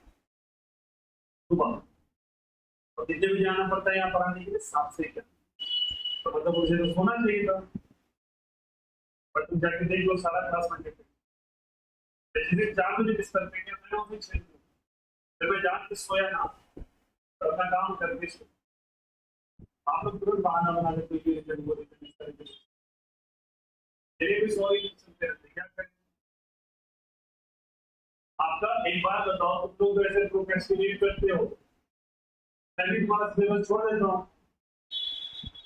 सुबह और कितने बजे आना पड़ता है यहाँ पढ़ाने के लिए 7 से क्या तो मतलब मुझे तो सोना चाहिए था बट तुम जाके देख लो सारा क्लास में जैसे 4 बजे बिस्तर पे गया मैं ऑफिस से फिर मैं जान के सोया ना और अपना काम करके सो आप लोग तुरंत बहाना बना लेते हो जब वो इस तरीके से मेरे भी सॉरी सुनते रहते क्या करें आपका एक बार बताओ तुम लोग ऐसे प्रोक्रेस्टिनेट करते हो मैं भी तुम्हारा सिलेबस छोड़ देता हूँ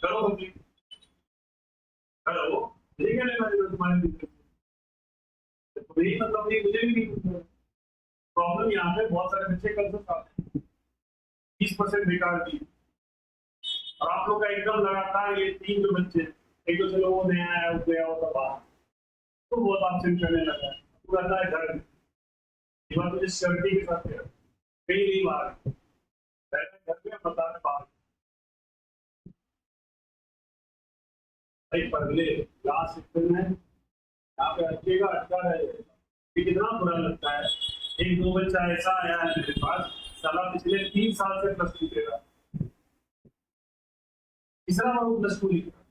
करो कंप्लीट करो ठीक है मैं तुम्हारे बिजनेस तो यही मतलब नहीं मुझे भी नहीं प्रॉब्लम यहाँ पे बहुत सारे बच्चे कल से आते हैं 20% बेकार की और आप लोग का एकदम लगातार ये 3 जो बच्चे एक तो चलो वो नया आया वो गया होता बाहर तो बहुत एब्सेंट करने लगा वो रहता है घर में ये बात मुझे श्योरिटी के साथ कहीं नहीं बाहर घर में बता रहे बाहर भाई पढ़ ले क्लास में यहाँ पे अटकेगा अटका रहेगा ये कितना बुरा लगता है। एक दो बच्चा ऐसा आया है मेरे पास, साला पिछले 3 साल से प्लस 2 दे रहा, तीसरा बार वो प्लस 2 लिख रहा,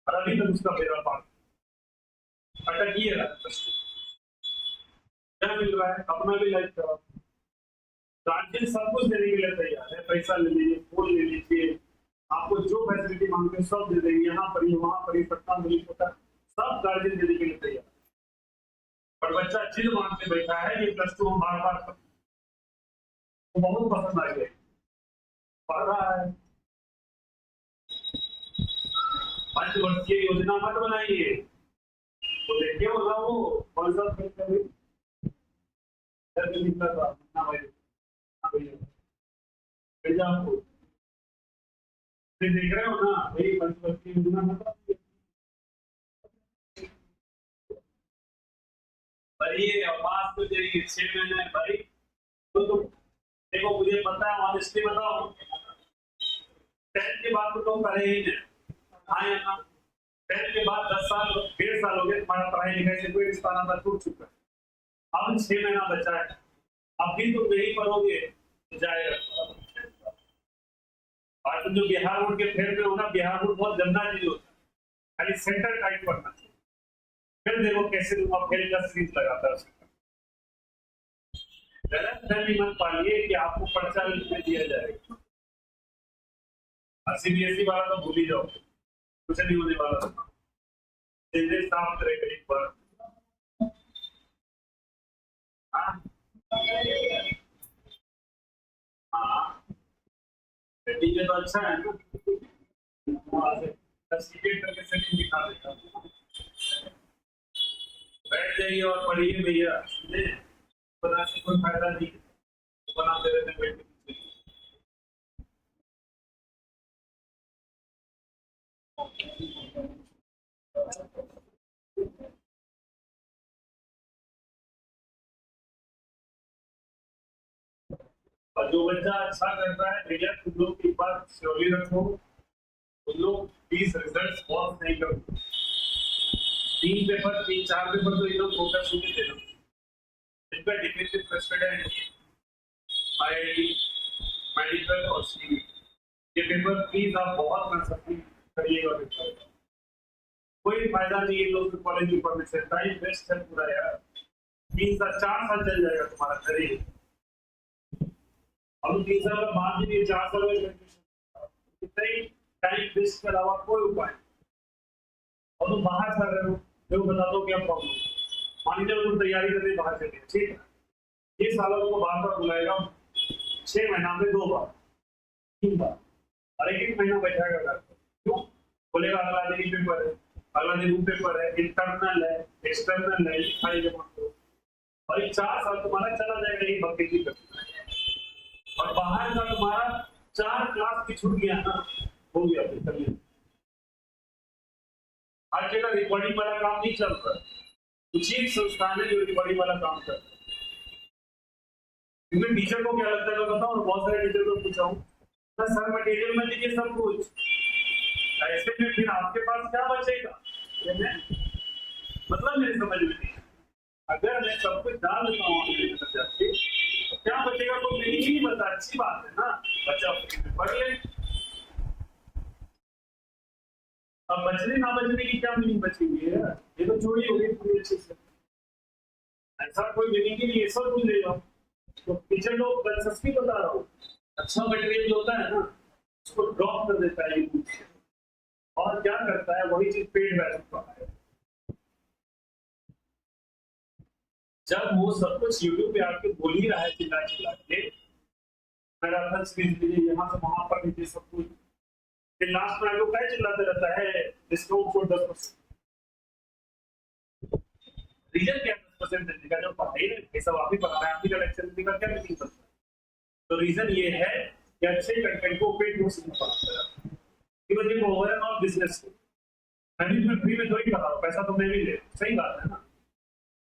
और अभी तक उसका मेरा पास अटक ही है प्लस 2। क्या मिल रहा है? अपना भी लाइफ खराब। गार्जियन सब कुछ देने के लिए तैयार है, पैसा ले लीजिए, फोन ले लीजिए, आपको जो फैसिलिटी मांगते हैं सब दे देंगे, यहाँ पर ही वहां पर ही, सत्ता मिली होता सब गार्जियन देने के लिए तैयार है। पर बच्चा जिद मान के बैठा है कि प्लस 2 हम बार बार कर, तो बहुत पसंद आ गया, पढ़ रहा है। 5 वर्षीय योजना मत बनाइए, तो देखिए होगा वो कौन सा निकला था ना भाई, आपको देख रहे हो ना भाई, 5 वर्षीय योजना मतलब भरिए और पास तो जाइए 6 महीने भाई। तो देखो मुझे पता है, ऑनेस्टली बताओ, 10th के बाद तो तुम पढ़े ही नहीं आए ना, 10th के बाद 10 साल 1.5 साल हो गए तुम्हारा पढ़ाई लिखाई से कोई रिश्ता नाता टूट चुका है, अब 6 महीना बचा है, अब भी तुम नहीं पढ़ोगे तो जाएगा। और तुम जो बिहार बोर्ड के फेर में हो ना, बिहार बोर्ड बहुत गंदा चीज होता है, खाली सेंटर टाइप पढ़ना चाहिए, फिर देखो कैसे तुम फेल का सीरीज लगाता है। गलत फहमी मत पालिए कि आपको पर्चा लिखने दिया जाएगा, सीबीएसई वाला तो भूल ही जाओ, कुछ नहीं होने वाला। सीधे साफ करेगा एक बार। हाँ ठीक है, तो अच्छा है ना, करके सेटिंग दिखा देगा। बैठ जाइए और पढ़िए भैया, बना से कोई फायदा नहीं, बनाते रहते बैठ। और जो बच्चा अच्छा करता है भैया, तुम लोग की बात श्योरली रखो, तुम लोग 20 रिजल्ट बहुत नहीं करो, 3 पेपर 3-4 पेपर तो एकदम फोकस होके देना, इनका डिफेंसिव प्रेसिडेंट आईआईटी मेडिकल और सीवी, ये पेपर प्लीज आप बहुत कंसल्टिंग करिएगा, कोई फायदा नहीं है लोग कॉलेज में पढ़ने से, टाइम वेस्ट है पूरा यार, 3 साल 4 साल चल जाएगा तुम्हारा करियर, अब 3 साल का बाद भी 4 साल में इतने टाइम वेस्ट के अलावा कोई उपाय। और तुम बाहर कर रहे हो, जो बता दो क्या प्रॉब्लम, मान लीजिए तुम तैयारी करके बाहर चले, ठीक है, ये सालों को बार बार बुलाएगा, 6 महीना में 2 बार 3 बार, और एक महीना बैठाएगा घर, क्यों बोलेगा अगला दिन पेपर है, अगला दिन पेपर है, इंटरनल है, एक्सटर्नल है, लिखाई जमा करो, और 4 साल तुम्हारा चला जाएगा ये भक्ति की करना, और बाहर का तुम्हारा 4 क्लास की छूट गया ना, हो गया फिर। आज जगह रिकॉर्डिंग वाला काम नहीं चल रहा, कुछ ही संस्थान है जो रिकॉर्डिंग वाला काम कर रहा है, क्योंकि टीचर को क्या लगता है मैं बताऊं, बहुत सारे टीचर को पूछा हूँ, सर मटेरियल में दीजिए सब कुछ, ऐसे में फिर आपके पास क्या बचेगा, मतलब मेरी समझ में नहीं, अगर मैं सब कुछ डाल देता हूँ तो क्या बचेगा, तो मेरी ही नहीं बता, अच्छी बात है ना, बच्चा पढ़ ले, अब बचने ना बचने की क्या मीनिंग बचेगी, ये तो चोरी होगी पूरी अच्छे से, ऐसा कोई मीनिंग ही नहीं है, सब कुछ लेगा। तो टीचर लोग दिलचस्पी बता रहा हूँ, अच्छा मटेरियल जो होता है ना उसको ड्रॉप कर देता है यूट्यूब से, और क्या करता है वही चीज पेड वैल्यू का है, जब वो सब कुछ यूट्यूब पे आके बोल ही रहा है चिल्ला चिल्ला के, मैराथन सीरीज लीजिए, यहाँ से वहां पर लीजिए सब कुछ, फिर लास्ट में लोग क्या चिल्लाते रहता है डिस्काउंट कोड 10%, रीजन क्या 10% देने का, जो पढ़ाई नहीं सब आप ही पढ़ा रहे हैं, आप ही का लेक्चर देने का क्या मीनिंग बनता है, तो रीजन ये है कि अच्छे कंटेंट को पेड कोर्स में पढ़ाता है, कि वजह को ओवरऑल बिजनेस को मैं भी फ्री में थोड़ी पढ़ा रहा हूँ, पैसा तो मैं भी ले, सही बात है ना,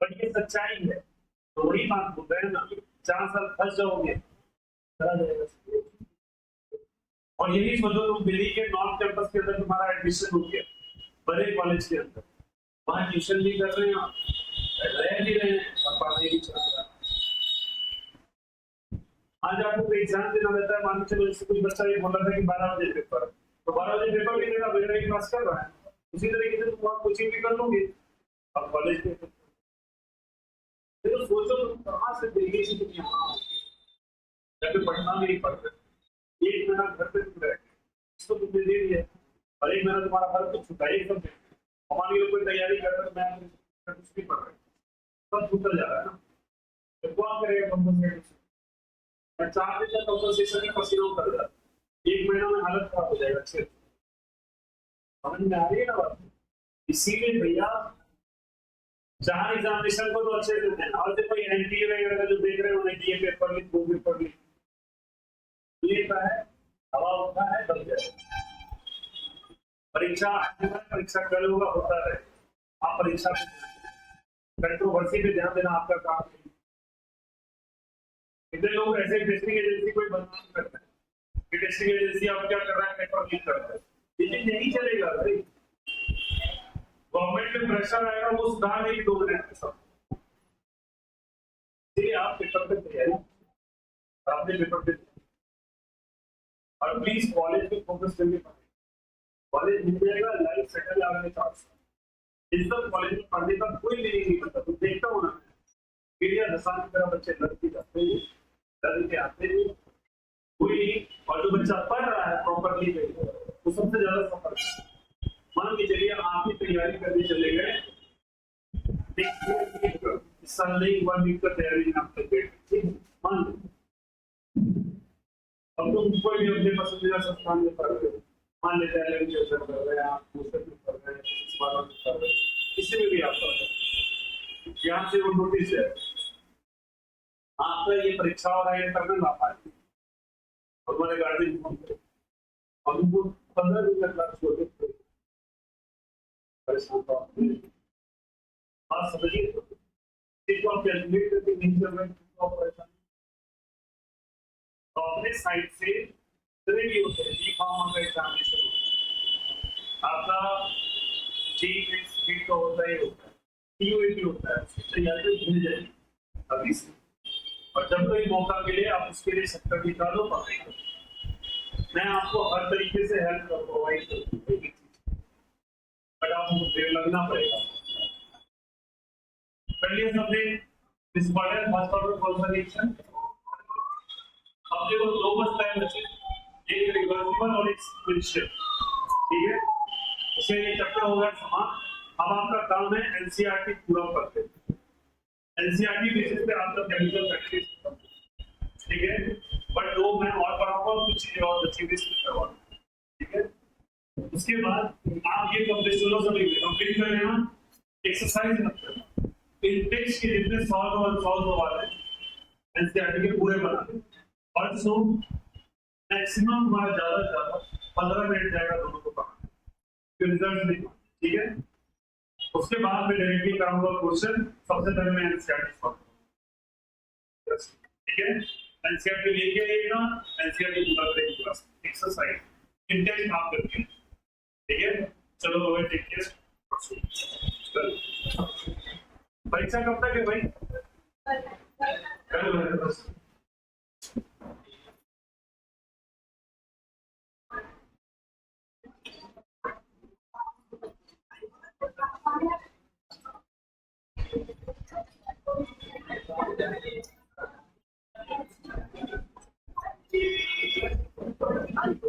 बट ये सच्चाई है, तो वही बात बोल रहे हैं ना, 4 साल फंस जाओगे, चला जाएगा। और यही सोचो तुम दिल्ली के नॉर्थ कैंपस के अंदर तुम्हारा एडमिशन हो गया, बड़े कॉलेज के अंदर, वहां ट्यूशन भी कर रहे हैं, रह भी रहे हैं और पढ़ाई भी चल रहा है। आज आपको कोई एग्जाम देना रहता है, मान के चलो जैसे कुछ बच्चा ये बोल रहा था कि 12 बजे पेपर, तो 12 बजे पेपर भी देगा, बेटा ही क्लास कर रहा है, उसी तरीके से तुम आप कोचिंग भी कर लोगे अब कॉलेज के। तो सोचो तुम कहाँ से दिल्ली से तुम यहाँ आओ, जाके पढ़ना नहीं पड़ रहा, एक महीना घर पे तुम रह इसको तुमने दे दिया और एक महीना तुम्हारा हर कुछ छूटा, एक सब हमारी लोग कोई तैयारी कर रहे हैं, मैं कुछ नहीं पढ़ रहा, सब छूटता जा रहा है ना, तो कौन करेगा कंपनसेशन? 4 दिन तक कंपनसेशन में पसीना उतर रहा है, एक महीना में हालत खराब हो जाएगा। अच्छे समझ में आ रही है ना बात? इसीलिए भैया 4 एग्जामिनेशन को तो अच्छे से देना, और जो कोई एनटीए वगैरह का जो देख रहे हो ये पेपर लिख वो पेपर लिख, ये क्या है, हवा होता है बन जाए। परीक्षा कल होगा, होता रहे, आप परीक्षा कंट्रोवर्सी पे ध्यान देना आपका काम है। इतने लोग ऐसे टेस्टिंग एजेंसी कोई बदनाम करते हैं कि टेस्टिंग एजेंसी आप क्या कर रहा है, पेपर लीक कर रहा है, ये नहीं चलेगा भाई। गवर्नमेंट पे प्रेशर आएगा, वो सुधार देगी 2 मिनट में सब। इसलिए आप पेपर पे तैयारी, आपने पेपर पे, और प्लीज कॉलेज पे फोकस करके पढ़े, कॉलेज मिल जाएगा, लाइफ सेटल आने चांस। इस सब कॉलेज में पढ़ने का कोई मीनिंग नहीं बनता, तुम देखता हो ना मीडिया दसान की तरह बच्चे लड़के जाते हैं, लड़के आते हैं, कोई नहीं, और जो बच्चा पढ़ रहा है प्रॉपरली वो सबसे ज्यादा सफर है। मान के चलिए आप ही तैयारी करने चले गए, इस साल नहीं 1 वीक का तैयारी आप तक मान लो, अब तुम कोई भी अपने पसंदीदा संस्थान में पढ़ रहे हो, मान लेते हैं एग्रीकल्चर कर रहे हैं, आप दूसरे में पढ़ रहे हैं, कर रहे हैं, किसी में भी आप पढ़ रहे हैं, यहाँ से वो नोटिस है आपका ये परीक्षा और आयन करना ना पाए, हमारे गार्जियन फोन करें, अब उनको 15 दिन तक क्लास छोड़ देते परेशान, तो बात समझिए, इसको आप कैलकुलेट करके नहीं चल रहे तो परेशान। तो अपने साइड से जितने भी होते हैं बी फार्मा का एग्जामिनेशन होता है, आपका जी तो होता ही होता है, टीयूएटी होता है, उसकी तैयारी मिल जाएगी अभी से, और जब कोई मौका मिले आप उसके लिए सेक्टर निकालो, पढ़ाई करो, मैं आपको हर तरीके से हेल्प प्रोवाइड करूँगा, बट आपको देर लगना पड़ेगा। कर लिया सबने डिस्कॉर्डेंट फर्स्ट ऑर्डर कॉन्फर्मेशन, आपके को 2 बस टाइम बचे, एक रिवर्सिबल और एक सीक्वेंशियल, ठीक है, इसे ये चैप्टर हो गया समाप्त। अब आपका काम है एनसीईआरटी पूरा करते, एनसीईआरटी बेसिस पे आपका केमिकल प्रैक्टिस, ठीक है, बट वो मैं और पढ़ाऊंगा, कुछ चीजें और बची हुई करवाऊंगा, ठीक है। उसके बाद आप ये कंप्लीट कर लेना, एक्सरसाइज मत करना, इन टेक्स्ट के जितने सॉल्व सवाल है एनसीईआरटी के पूरे बना दे, और सो मैक्सिमम हमारा ज्यादा से ज्यादा 15 मिनट जाएगा दोनों को पढ़ाने, फिर रिजल्ट नहीं, ठीक है। उसके बाद मैं डायरेक्टली कराऊंगा क्वेश्चन, सबसे पहले मैं एनसीईआरटी सॉल्व करूंगा, ठीक है। एनसीईआरटी लेके आइएगा, एनसीईआरटी पूरा करेंगे क्लास, एक्सरसाइज इंटेंट आप करके, ठीक है। चलो बाय, टेक केयर, परीक्षा कब तक है भाई? कल बस।